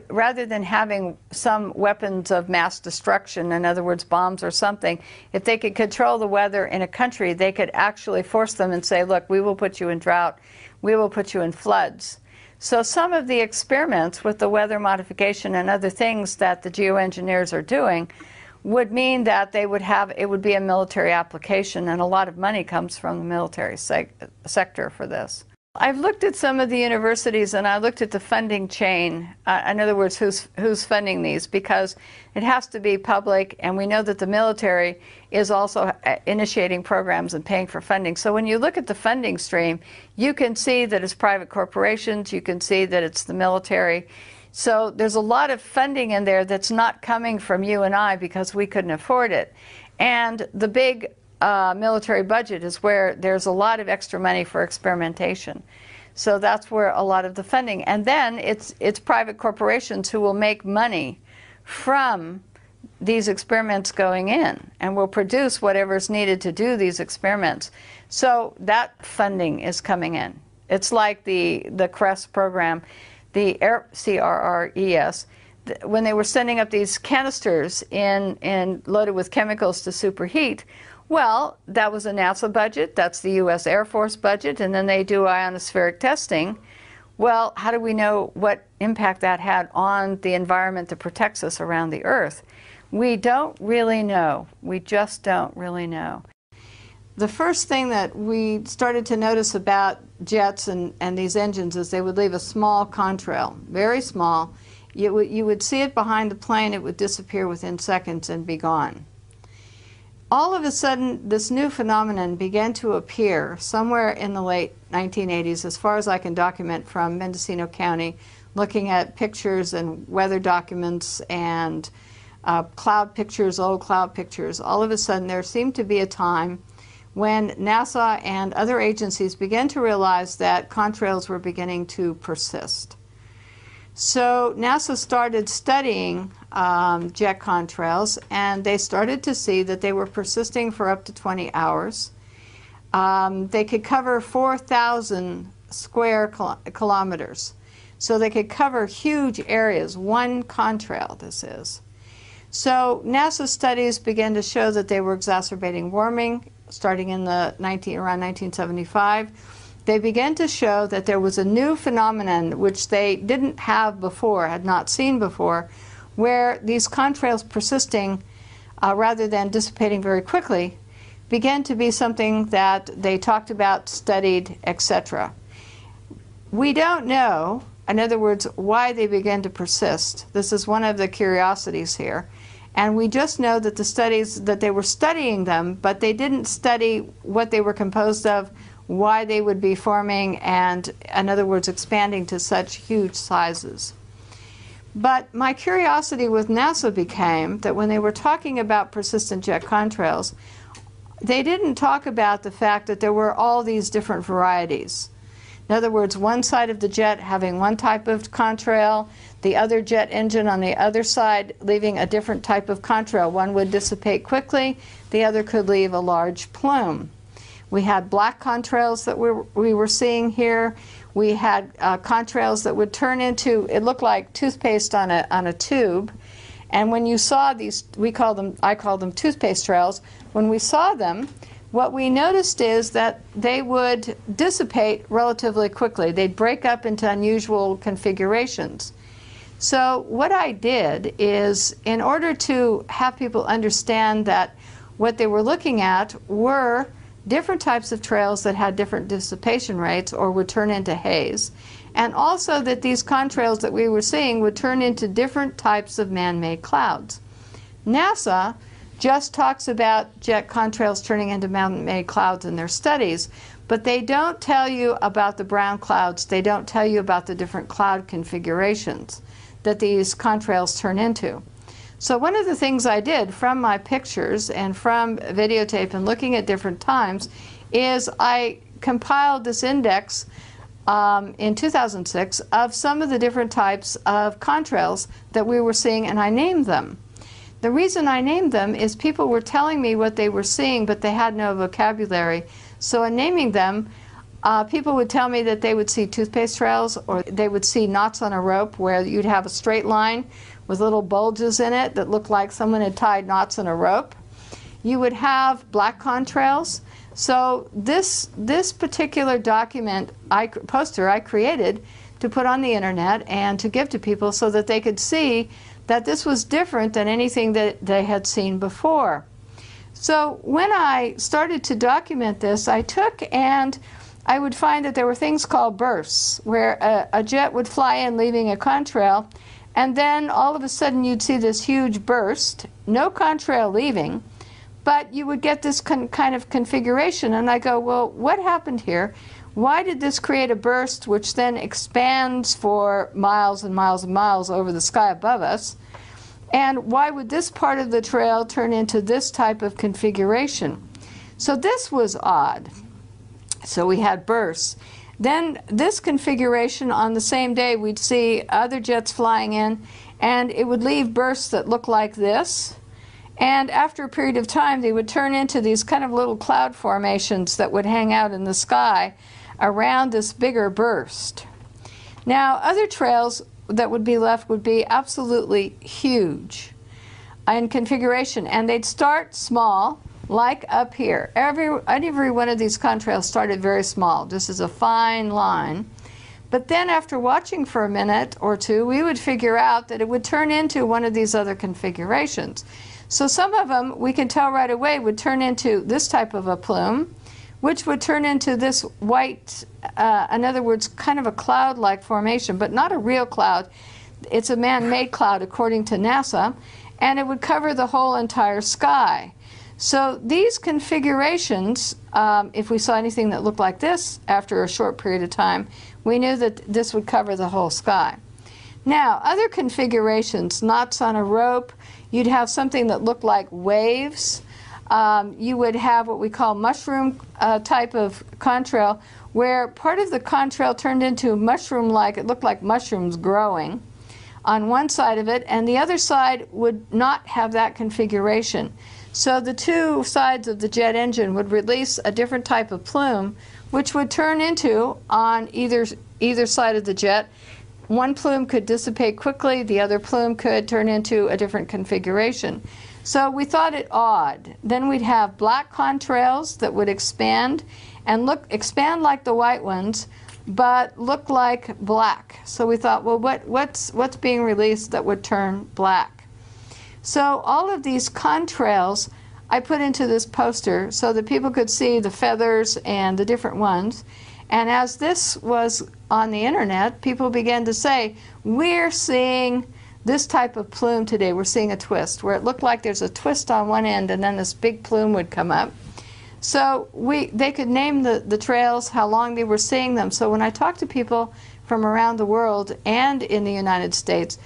[SPEAKER 2] rather than having some weapons of mass destruction, in other words, bombs or something, if they could control the weather in a country, they could actually force them and say, look, we will put you in drought, we will put you in floods. So some of the experiments with the weather modification and other things that the geoengineers are doing would mean that it would be a military application, and a lot of money comes from the military sector for this. I've looked at some of the universities, and I looked at the funding chain, in other words, who's funding these, because it has to be public, and we know that the military is also initiating programs and paying for funding. So when you look at the funding stream, you can see that it's private corporations, you can see that it's the military. So there's a lot of funding in there that's not coming from you and I because we couldn't afford it. And the big military budget is where there's a lot of extra money for experimentation. So that's where a lot of the funding. And then it's private corporations who will make money from these experiments going in and will produce whatever's needed to do these experiments. So that funding is coming in. It's like the CRES program, the CRRES, when they were sending up these canisters loaded with chemicals to superheat. Well, that was a NASA budget, that's the US Air Force budget, and then they do ionospheric testing. Well, how do we know what impact that had on the environment that protects us around the Earth? We don't really know. We just don't really know. The first thing that we started to notice about jets and these engines is they would leave a small contrail, very small. You would see it behind the plane, it would disappear within seconds and be gone. All of a sudden, this new phenomenon began to appear somewhere in the late 1980s, as far as I can document from Mendocino County, looking at pictures and weather documents and cloud pictures, old cloud pictures. All of a sudden, there seemed to be a time when NASA and other agencies began to realize that contrails were beginning to persist. So NASA started studying jet contrails, and they started to see that they were persisting for up to 20 hours. They could cover 4,000 square kilometers. So they could cover huge areas, one contrail this is. So NASA studies began to show that they were exacerbating warming starting in around 1975. They began to show that there was a new phenomenon which they didn't have before, had not seen before, where these contrails persisting rather than dissipating very quickly began to be something that they talked about, studied, etc. We don't know, in other words, why they began to persist. This is one of the curiosities here. And we just know that the studies, that they were studying them, but they didn't study what they were composed of, why they would be forming, and in other words, expanding to such huge sizes. But my curiosity with NASA became that when they were talking about persistent jet contrails, they didn't talk about the fact that there were all these different varieties. In other words, one side of the jet having one type of contrail, the other jet engine on the other side leaving a different type of contrail. One would dissipate quickly, the other could leave a large plume. We had black contrails that we were seeing here. We had contrails that would turn into, it looked like toothpaste on a tube. And when you saw these, I call them toothpaste trails. When we saw them, what we noticed is that they would dissipate relatively quickly. They'd break up into unusual configurations. So what I did is, in order to have people understand that what they were looking at were different types of trails that had different dissipation rates or would turn into haze, and also that these contrails that we were seeing would turn into different types of man-made clouds. NASA just talks about jet contrails turning into man-made clouds in their studies, but they don't tell you about the brown clouds. They don't tell you about the different cloud configurations that these contrails turn into. So one of the things I did from my pictures and from videotape and looking at different times is I compiled this index in 2006 of some of the different types of contrails that we were seeing, and I named them. The reason I named them is people were telling me what they were seeing, but they had no vocabulary. So in naming them, People would tell me that they would see toothpaste trails, or they would see knots on a rope where you'd have a straight line with little bulges in it that looked like someone had tied knots in a rope. You would have black contrails. So this particular document, poster I created to put on the internet and to give to people so that they could see that this was different than anything that they had seen before. So when I started to document this, I took and I would find that there were things called bursts, where a jet would fly in leaving a contrail, and then all of a sudden you'd see this huge burst, no contrail leaving, but you would get this kind of configuration. And I go, well, what happened here? Why did this create a burst which then expands for miles and miles and miles over the sky above us? And why would this part of the trail turn into this type of configuration? So this was odd. So we had bursts. Then this configuration, on the same day we'd see other jets flying in, and it would leave bursts that look like this. And after a period of time they would turn into these kind of little cloud formations that would hang out in the sky around this bigger burst. Now other trails that would be left would be absolutely huge in configuration, and they'd start small, like up here. Every one of these contrails started very small. This is a fine line. But then after watching for a minute or two, we would figure out that it would turn into one of these other configurations. So some of them, we can tell right away, would turn into this type of a plume, which would turn into this white, in other words, kind of a cloud-like formation, but not a real cloud. It's a man-made cloud according to NASA, and it would cover the whole entire sky. So these configurations, if we saw anything that looked like this after a short period of time, we knew that this would cover the whole sky. Now, other configurations, knots on a rope, you'd have something that looked like waves. You would have what we call mushroom type of contrail, where part of the contrail turned into mushroom-like, it looked like mushrooms growing on one side of it, and the other side would not have that configuration. So the two sides of the jet engine would release a different type of plume, which would turn into, on either side of the jet, one plume could dissipate quickly, the other plume could turn into a different configuration. So we thought it odd. Then we'd have black contrails that would expand and expand like the white ones, but look like black. So we thought, well, what's being released that would turn black? So all of these contrails I put into this poster so that people could see the feathers and the different ones. And as this was on the internet, people began to say, we're seeing this type of plume today. We're seeing a twist, where it looked like there's a twist on one end and then this big plume would come up. So they could name the trails, how long they were seeing them. So when I talk to people from around the world and in the United States,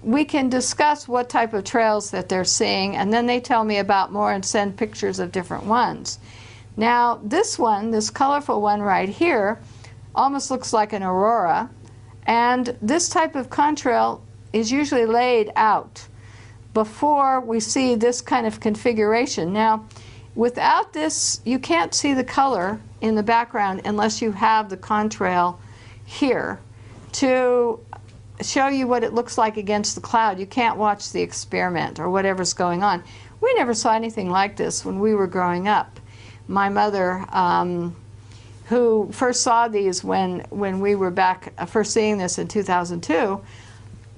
[SPEAKER 2] we can discuss what type of trails that they're seeing, and then they tell me about more and send pictures of different ones. Now this one, this colorful one right here, almost looks like an aurora, and this type of contrail is usually laid out before we see this kind of configuration. Now without this, you can't see the color in the background unless you have the contrail here to show you what it looks like against the cloud. You can't watch the experiment or whatever's going on. We never saw anything like this when we were growing up. My mother, who first saw these when we were back first seeing this in 2002,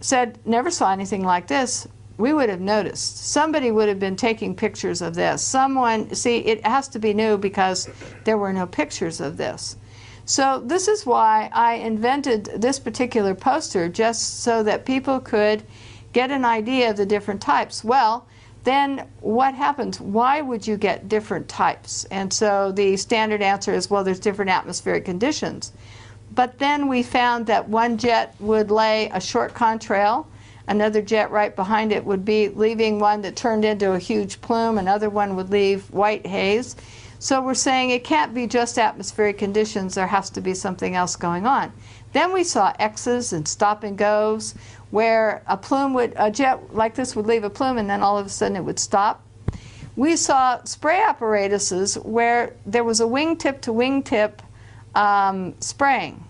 [SPEAKER 2] said, never saw anything like this. We would have noticed. Somebody would have been taking pictures of this. Someone, see, it has to be new because there were no pictures of this. So this is why I invented this particular poster, just so that people could get an idea of the different types. Well, then what happens? Why would you get different types? And so the standard answer is, well, there's different atmospheric conditions. But then we found that one jet would lay a short contrail, another jet right behind it would be leaving one that turned into a huge plume, another one would leave white haze. So we're saying it can't be just atmospheric conditions, there has to be something else going on. Then we saw X's and stop and goes, where a jet like this would leave a plume and then all of a sudden it would stop. We saw spray apparatuses where there was a wingtip to wingtip spraying,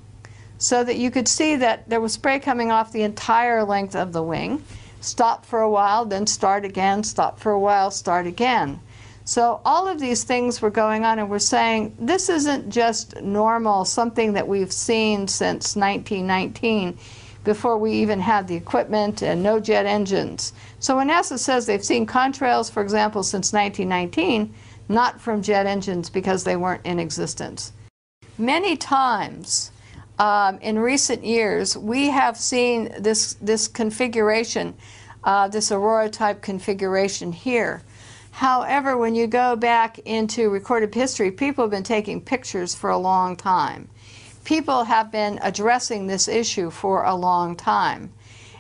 [SPEAKER 2] so that you could see that there was spray coming off the entire length of the wing. Stop for a while, then start again, stop for a while, start again. So all of these things were going on, and we're saying this isn't just normal, something that we've seen since 1919, before we even had the equipment and no jet engines. So when NASA says they've seen contrails, for example, since 1919, not from jet engines because they weren't in existence. Many times in recent years, we have seen this configuration, this aurora-type configuration here. However, when you go back into recorded history, people have been taking pictures for a long time. People have been addressing this issue for a long time.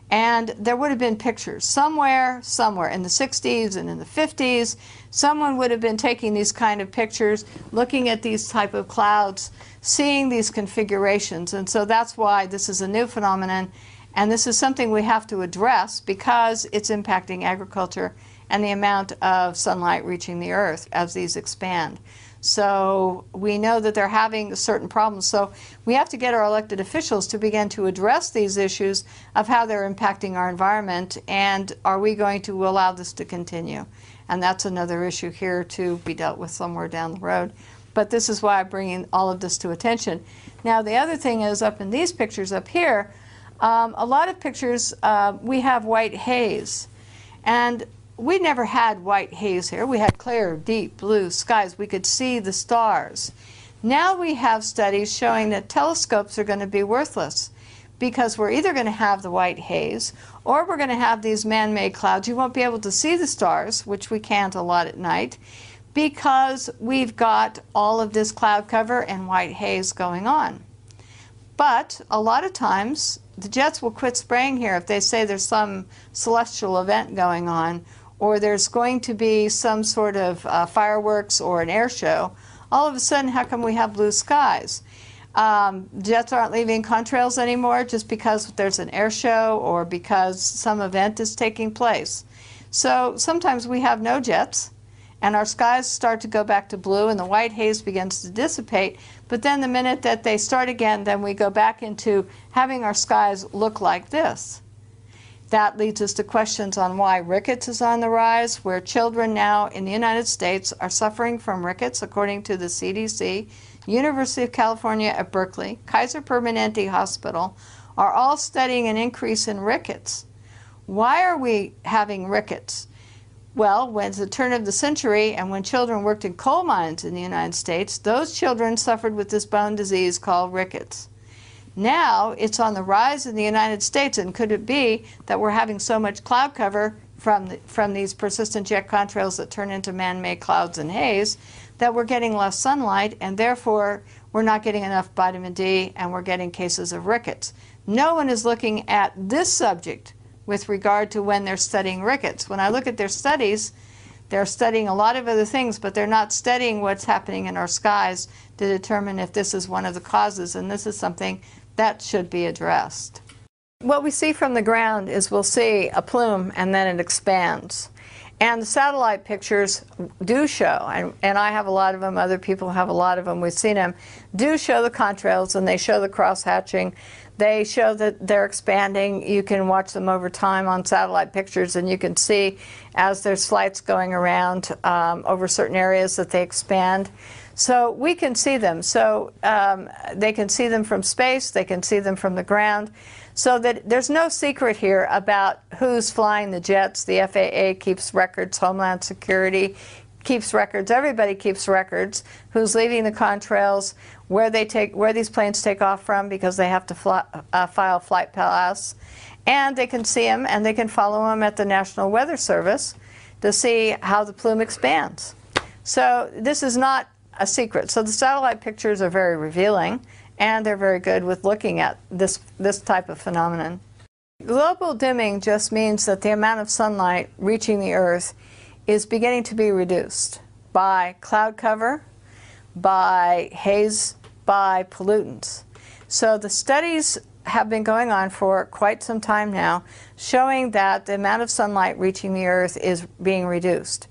[SPEAKER 2] And there would have been pictures somewhere in the 60s and in the 50s. Someone would have been taking these kind of pictures, looking at these type of clouds, seeing these configurations. And so that's why this is a new phenomenon. And this is something we have to address because it's impacting agriculture and the amount of sunlight reaching the earth as these expand. So we know that they're having certain problems. So we have to get our elected officials to begin to address these issues of how they're impacting our environment, and are we going to allow this to continue? And that's another issue here to be dealt with somewhere down the road. But this is why I'm bringing all of this to attention. Now the other thing is, up in these pictures up here, a lot of pictures we have white haze. And we never had white haze here. We had clear, deep blue skies. We could see the stars. Now we have studies showing that telescopes are going to be worthless because we're either going to have the white haze or we're going to have these man-made clouds. You won't be able to see the stars, which we can't a lot at night, because we've got all of this cloud cover and white haze going on. But a lot of times the jets will quit spraying here if they say there's some celestial event going on, or there's going to be some sort of fireworks or an air show. All of a sudden, how come we have blue skies? Jets aren't leaving contrails anymore just because there's an air show or because some event is taking place. So sometimes we have no jets, and our skies start to go back to blue, and the white haze begins to dissipate. But then the minute that they start again, then we go back into having our skies look like this. That leads us to questions on why rickets is on the rise, where children now in the United States are suffering from rickets, according to the CDC, University of California at Berkeley, Kaiser Permanente Hospital, are all studying an increase in rickets. Why are we having rickets? Well, when it's the turn of the century and when children worked in coal mines in the United States, those children suffered with this bone disease called rickets. Now it's on the rise in the United States, and could it be that we're having so much cloud cover from these persistent jet contrails that turn into man-made clouds and haze that we're getting less sunlight, and therefore we're not getting enough vitamin D and we're getting cases of rickets. No one is looking at this subject with regard to when they're studying rickets. When I look at their studies, they're studying a lot of other things, but they're not studying what's happening in our skies to determine if this is one of the causes, and this is something that should be addressed. What we see from the ground is we'll see a plume and then it expands. And the satellite pictures do show, and I have a lot of them, other people have a lot of them, we've seen them, do show the contrails, and they show the cross-hatching. They show that they're expanding. You can watch them over time on satellite pictures, and you can see as there's flights going around over certain areas that they expand. So we can see them. So they can see them from space, they can see them from the ground. So that there's no secret here about who's flying the jets. The FAA keeps records, Homeland Security keeps records, everybody keeps records, who's leaving the contrails, where these planes take off from, because they have to file flight pass. And they can see them, and they can follow them at the National Weather Service to see how the plume expands. So this is not a secret. So the satellite pictures are very revealing, and they're very good with looking at this type of phenomenon. Global dimming just means that the amount of sunlight reaching the Earth is beginning to be reduced by cloud cover, by haze, by pollutants. So the studies have been going on for quite some time now, showing that the amount of sunlight reaching the Earth is being reduced.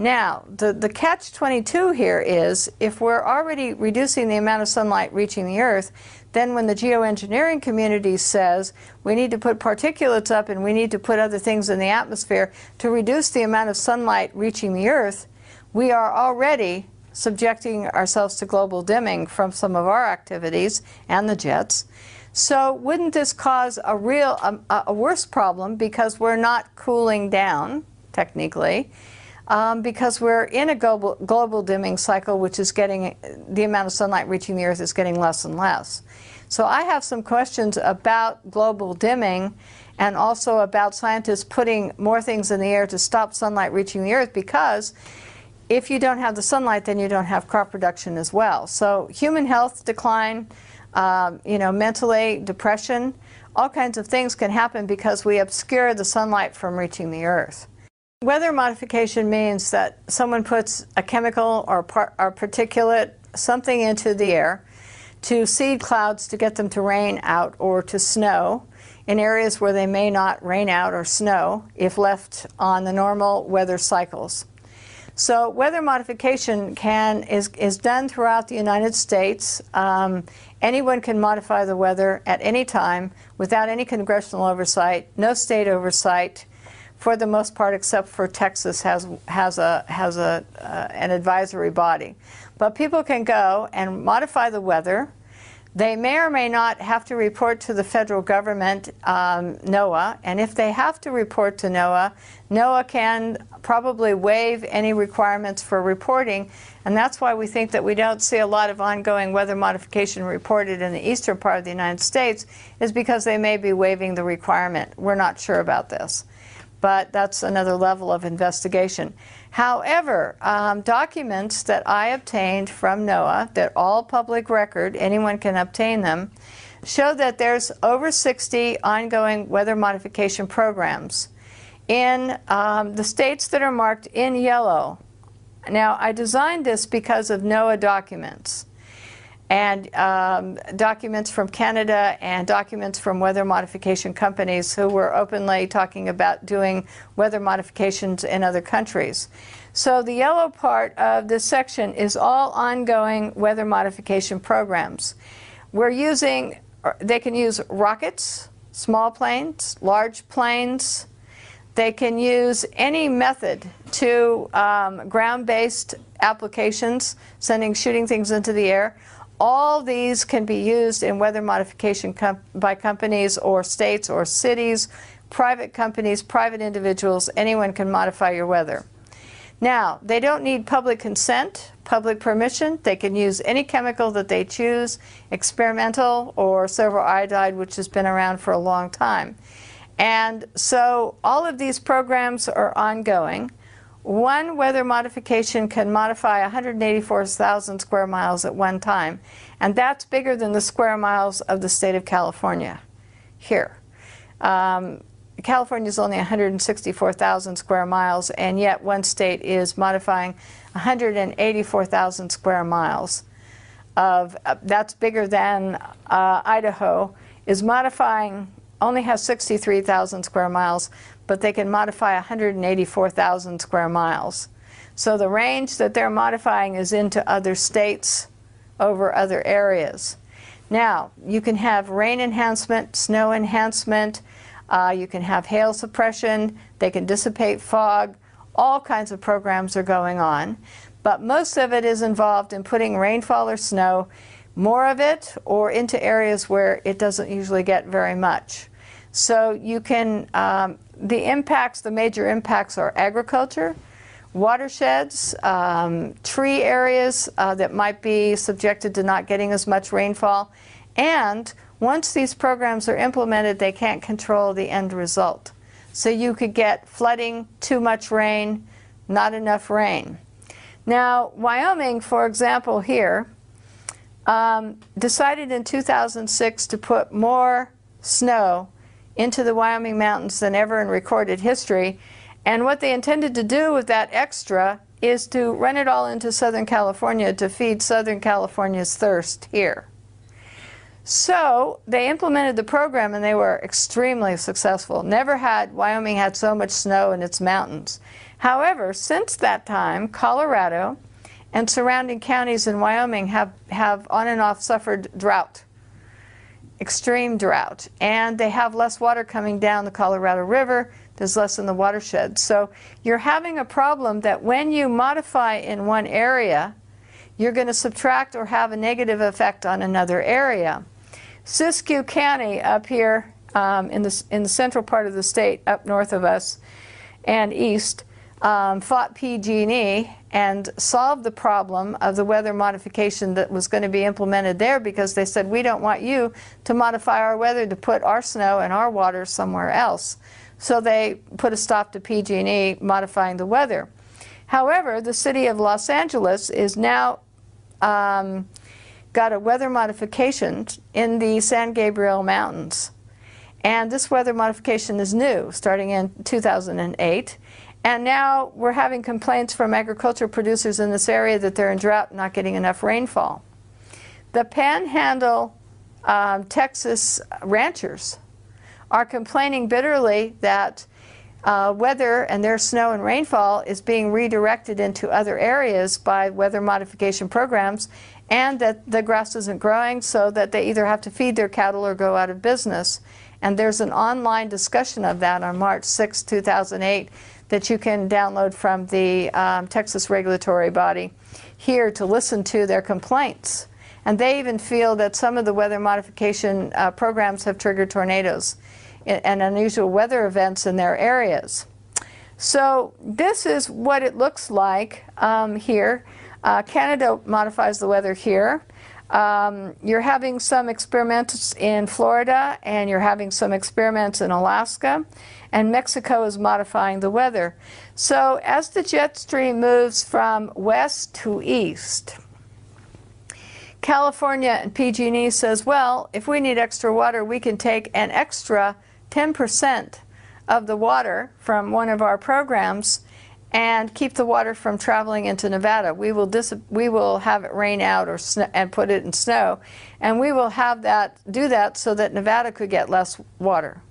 [SPEAKER 2] Now, the catch-22 here is, if we're already reducing the amount of sunlight reaching the Earth, then when the geoengineering community says we need to put particulates up and we need to put other things in the atmosphere to reduce the amount of sunlight reaching the Earth, we are already subjecting ourselves to global dimming from some of our activities and the jets. So wouldn't this cause a worse problem, because we're not cooling down, technically, because we're in a global dimming cycle, which is getting, the amount of sunlight reaching the Earth is getting less and less. So I have some questions about global dimming, and also about scientists putting more things in the air to stop sunlight reaching the Earth, because if you don't have the sunlight, then you don't have crop production as well. So human health decline, mentally, depression, all kinds of things can happen because we obscure the sunlight from reaching the Earth. Weather modification means that someone puts a chemical or particulate, something into the air to seed clouds to get them to rain out or to snow in areas where they may not rain out or snow if left on the normal weather cycles. So weather modification is done throughout the United States. Anyone can modify the weather at any time without any congressional oversight, no state oversight, for the most part, except for Texas has an advisory body. But people can go and modify the weather. They may or may not have to report to the federal government, NOAA, and if they have to report to NOAA, NOAA can probably waive any requirements for reporting, and that's why we think that we don't see a lot of ongoing weather modification reported in the eastern part of the United States, is because they may be waiving the requirement. We're not sure about this, but that's another level of investigation. However, documents that I obtained from NOAA, that all public record, anyone can obtain them, show that there's over 60 ongoing weather modification programs in the states that are marked in yellow. Now, I designed this because of NOAA documents, and documents from Canada and documents from weather modification companies who were openly talking about doing weather modifications in other countries. So the yellow part of this section is all ongoing weather modification programs. They can use rockets, small planes, large planes. They can use any method to ground-based applications, shooting things into the air. All these can be used in weather modification by companies or states or cities, private companies, private individuals. Anyone can modify your weather. Now, they don't need public consent, public permission. They can use any chemical that they choose, experimental or silver iodide, which has been around for a long time. And so all of these programs are ongoing. One weather modification can modify 184,000 square miles at one time, and that's bigger than the square miles of the state of California here. California is only 164,000 square miles, and yet one state is modifying 184,000 square miles. That's bigger than Idaho is modifying, only has 63,000 square miles, but they can modify 184,000 square miles. So the range that they're modifying is into other states over other areas. Now, you can have rain enhancement, snow enhancement, you can have hail suppression, they can dissipate fog, all kinds of programs are going on. But most of it is involved in putting rainfall or snow, more of it, or into areas where it doesn't usually get very much. So you can, the major impacts are agriculture, watersheds, tree areas that might be subjected to not getting as much rainfall, and once these programs are implemented, they can't control the end result. So you could get flooding, too much rain, not enough rain. Now, Wyoming, for example, here, decided in 2006 to put more snow into the Wyoming mountains than ever in recorded history. And what they intended to do with that extra is to run it all into Southern California to feed Southern California's thirst here. So they implemented the program, and they were extremely successful. Never had Wyoming had so much snow in its mountains. However, since that time, Colorado and surrounding counties in Wyoming have on and off suffered drought, extreme drought, and they have less water coming down the Colorado River. There's less in the watershed. So you're having a problem that when you modify in one area, you're going to subtract or have a negative effect on another area. Siskiyou County up here in the central part of the state, up north of us and east, fought PG&E and solved the problem of the weather modification that was going to be implemented there, because they said, we don't want you to modify our weather to put our snow and our water somewhere else. So they put a stop to PG&E modifying the weather. However, the city of Los Angeles is now got a weather modification in the San Gabriel Mountains. And this weather modification is new, starting in 2008. And now we're having complaints from agriculture producers in this area that they're in drought and not getting enough rainfall. The Panhandle, Texas ranchers are complaining bitterly that weather and their snow and rainfall is being redirected into other areas by weather modification programs, and that the grass isn't growing, so that they either have to feed their cattle or go out of business. And there's an online discussion of that on March 6, 2008 that you can download from the Texas regulatory body here to listen to their complaints. And they even feel that some of the weather modification programs have triggered tornadoes and unusual weather events in their areas. So this is what it looks like here. Canada modifies the weather here. You're having some experiments in Florida, and you're having some experiments in Alaska, and Mexico is modifying the weather. So as the jet stream moves from west to east, California and PG&E says, well, if we need extra water, we can take an extra 10% of the water from one of our programs and keep the water from traveling into Nevada. We will have it rain out or and put it in snow, and we will have that do that so that Nevada could get less water.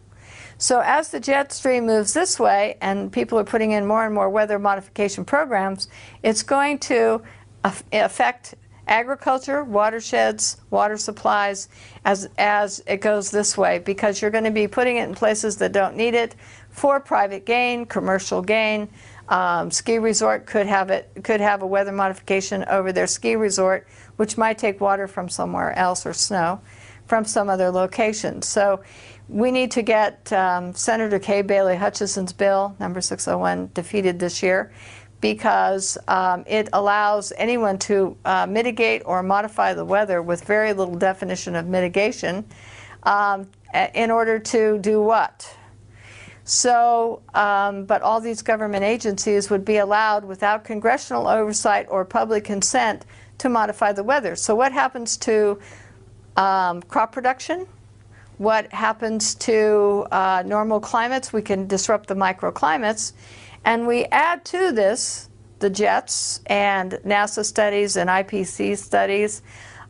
[SPEAKER 2] So as the jet stream moves this way and people are putting in more and more weather modification programs, it's going to affect agriculture, watersheds, water supplies as it goes this way, because you're going to be putting it in places that don't need it for private gain, commercial gain. Ski resort could have a weather modification over their ski resort, which might take water from somewhere else or snow from some other location. So we need to get Senator Kay Bailey Hutchison's bill, number 601, defeated this year, because it allows anyone to mitigate or modify the weather with very little definition of mitigation in order to do what? So, but all these government agencies would be allowed without congressional oversight or public consent to modify the weather. So what happens to crop production? What happens to normal climates? We can disrupt the microclimates. And we add to this the jets and NASA studies and IPC studies,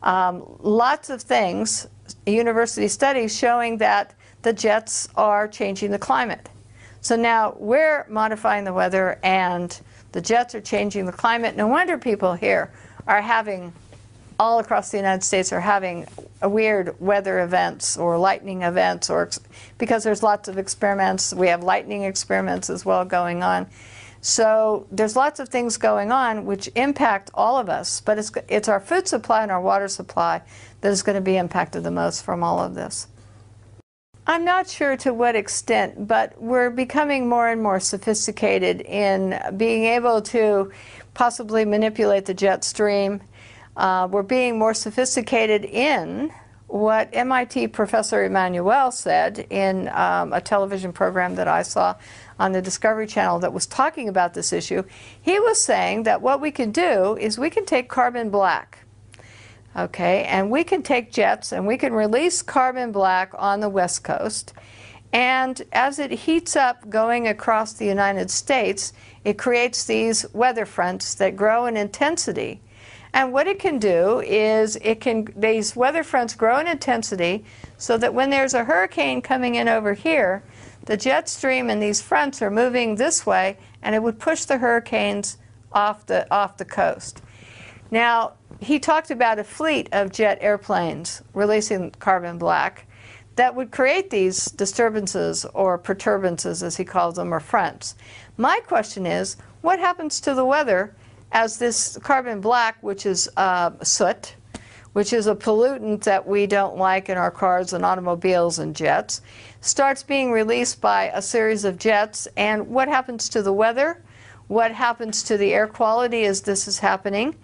[SPEAKER 2] lots of things, university studies showing that the jets are changing the climate. So now we're modifying the weather and the jets are changing the climate. No wonder people here are having, all across the United States, are having weird weather events or lightning events, or because there's lots of experiments. We have lightning experiments as well going on. So there's lots of things going on which impact all of us, but it's our food supply and our water supply that is going to be impacted the most from all of this. I'm not sure to what extent, but we're becoming more and more sophisticated in being able to possibly manipulate the jet stream. We're being more sophisticated in what MIT Professor Emanuel said in a television program that I saw on the Discovery Channel that was talking about this issue. He was saying that what we can do is we can take carbon black, okay, and we can take jets and we can release carbon black on the West Coast, and as it heats up going across the United States, it creates these weather fronts that grow in intensity. And what it can do is these weather fronts grow in intensity so that when there's a hurricane coming in over here, the jet stream and these fronts are moving this way and it would push the hurricanes off the coast. Now, he talked about a fleet of jet airplanes releasing carbon black that would create these disturbances or perturbances, as he calls them, or fronts. My question is, what happens to the weather as this carbon black, which is soot, which is a pollutant that we don't like in our cars and automobiles and jets, starts being released by a series of jets, and what happens to the weather? What happens to the air quality as this is happening?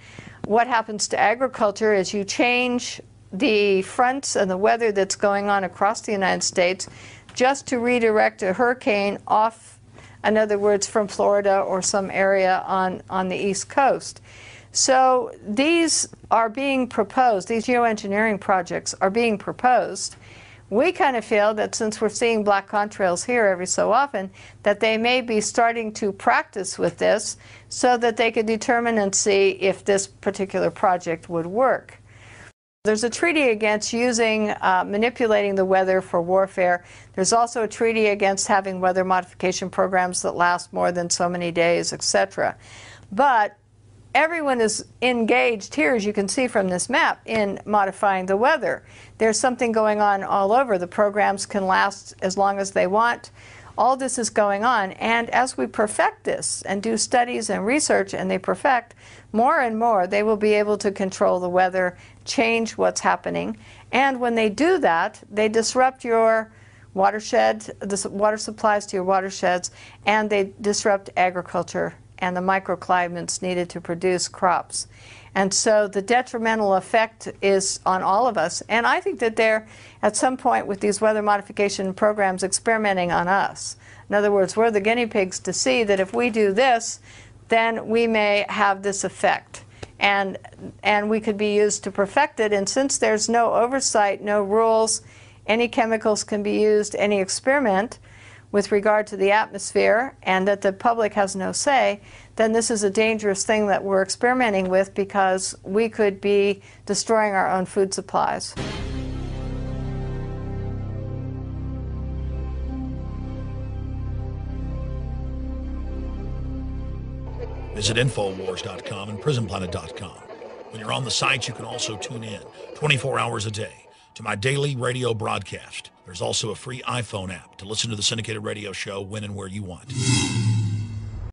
[SPEAKER 2] What happens to agriculture as you change the fronts and the weather that's going on across the United States just to redirect a hurricane off, in other words, from Florida or some area on the East Coast? So these are being proposed, these geoengineering projects are being proposed. We kind of feel that since we're seeing black contrails here every so often, that they may be starting to practice with this so that they could determine and see if this particular project would work. There's a treaty against manipulating the weather for warfare. There's also a treaty against having weather modification programs that last more than so many days, etc. But everyone is engaged here, as you can see from this map, in modifying the weather. There's something going on all over. The programs can last as long as they want. All this is going on, and as we perfect this and do studies and research and they perfect, more and more they will be able to control the weather, change what's happening, and when they do that, they disrupt your watershed, the water supplies to your watersheds, and they disrupt agriculture and the microclimates needed to produce crops. And so the detrimental effect is on all of us. And I think that they're, at some point with these weather modification programs, experimenting on us. In other words, we're the guinea pigs to see that if we do this, then we may have this effect. And we could be used to perfect it. And since there's no oversight, no rules, any chemicals can be used, any experiment with regard to the atmosphere, and that the public has no say, then this is a dangerous thing that we're experimenting with, because we could be destroying our own food supplies.
[SPEAKER 1] Visit Infowars.com and PrisonPlanet.com. When you're on the sites, you can also tune in 24 hours a day to my daily radio broadcast. There's also a free iPhone app to listen to the syndicated radio show when and where you want.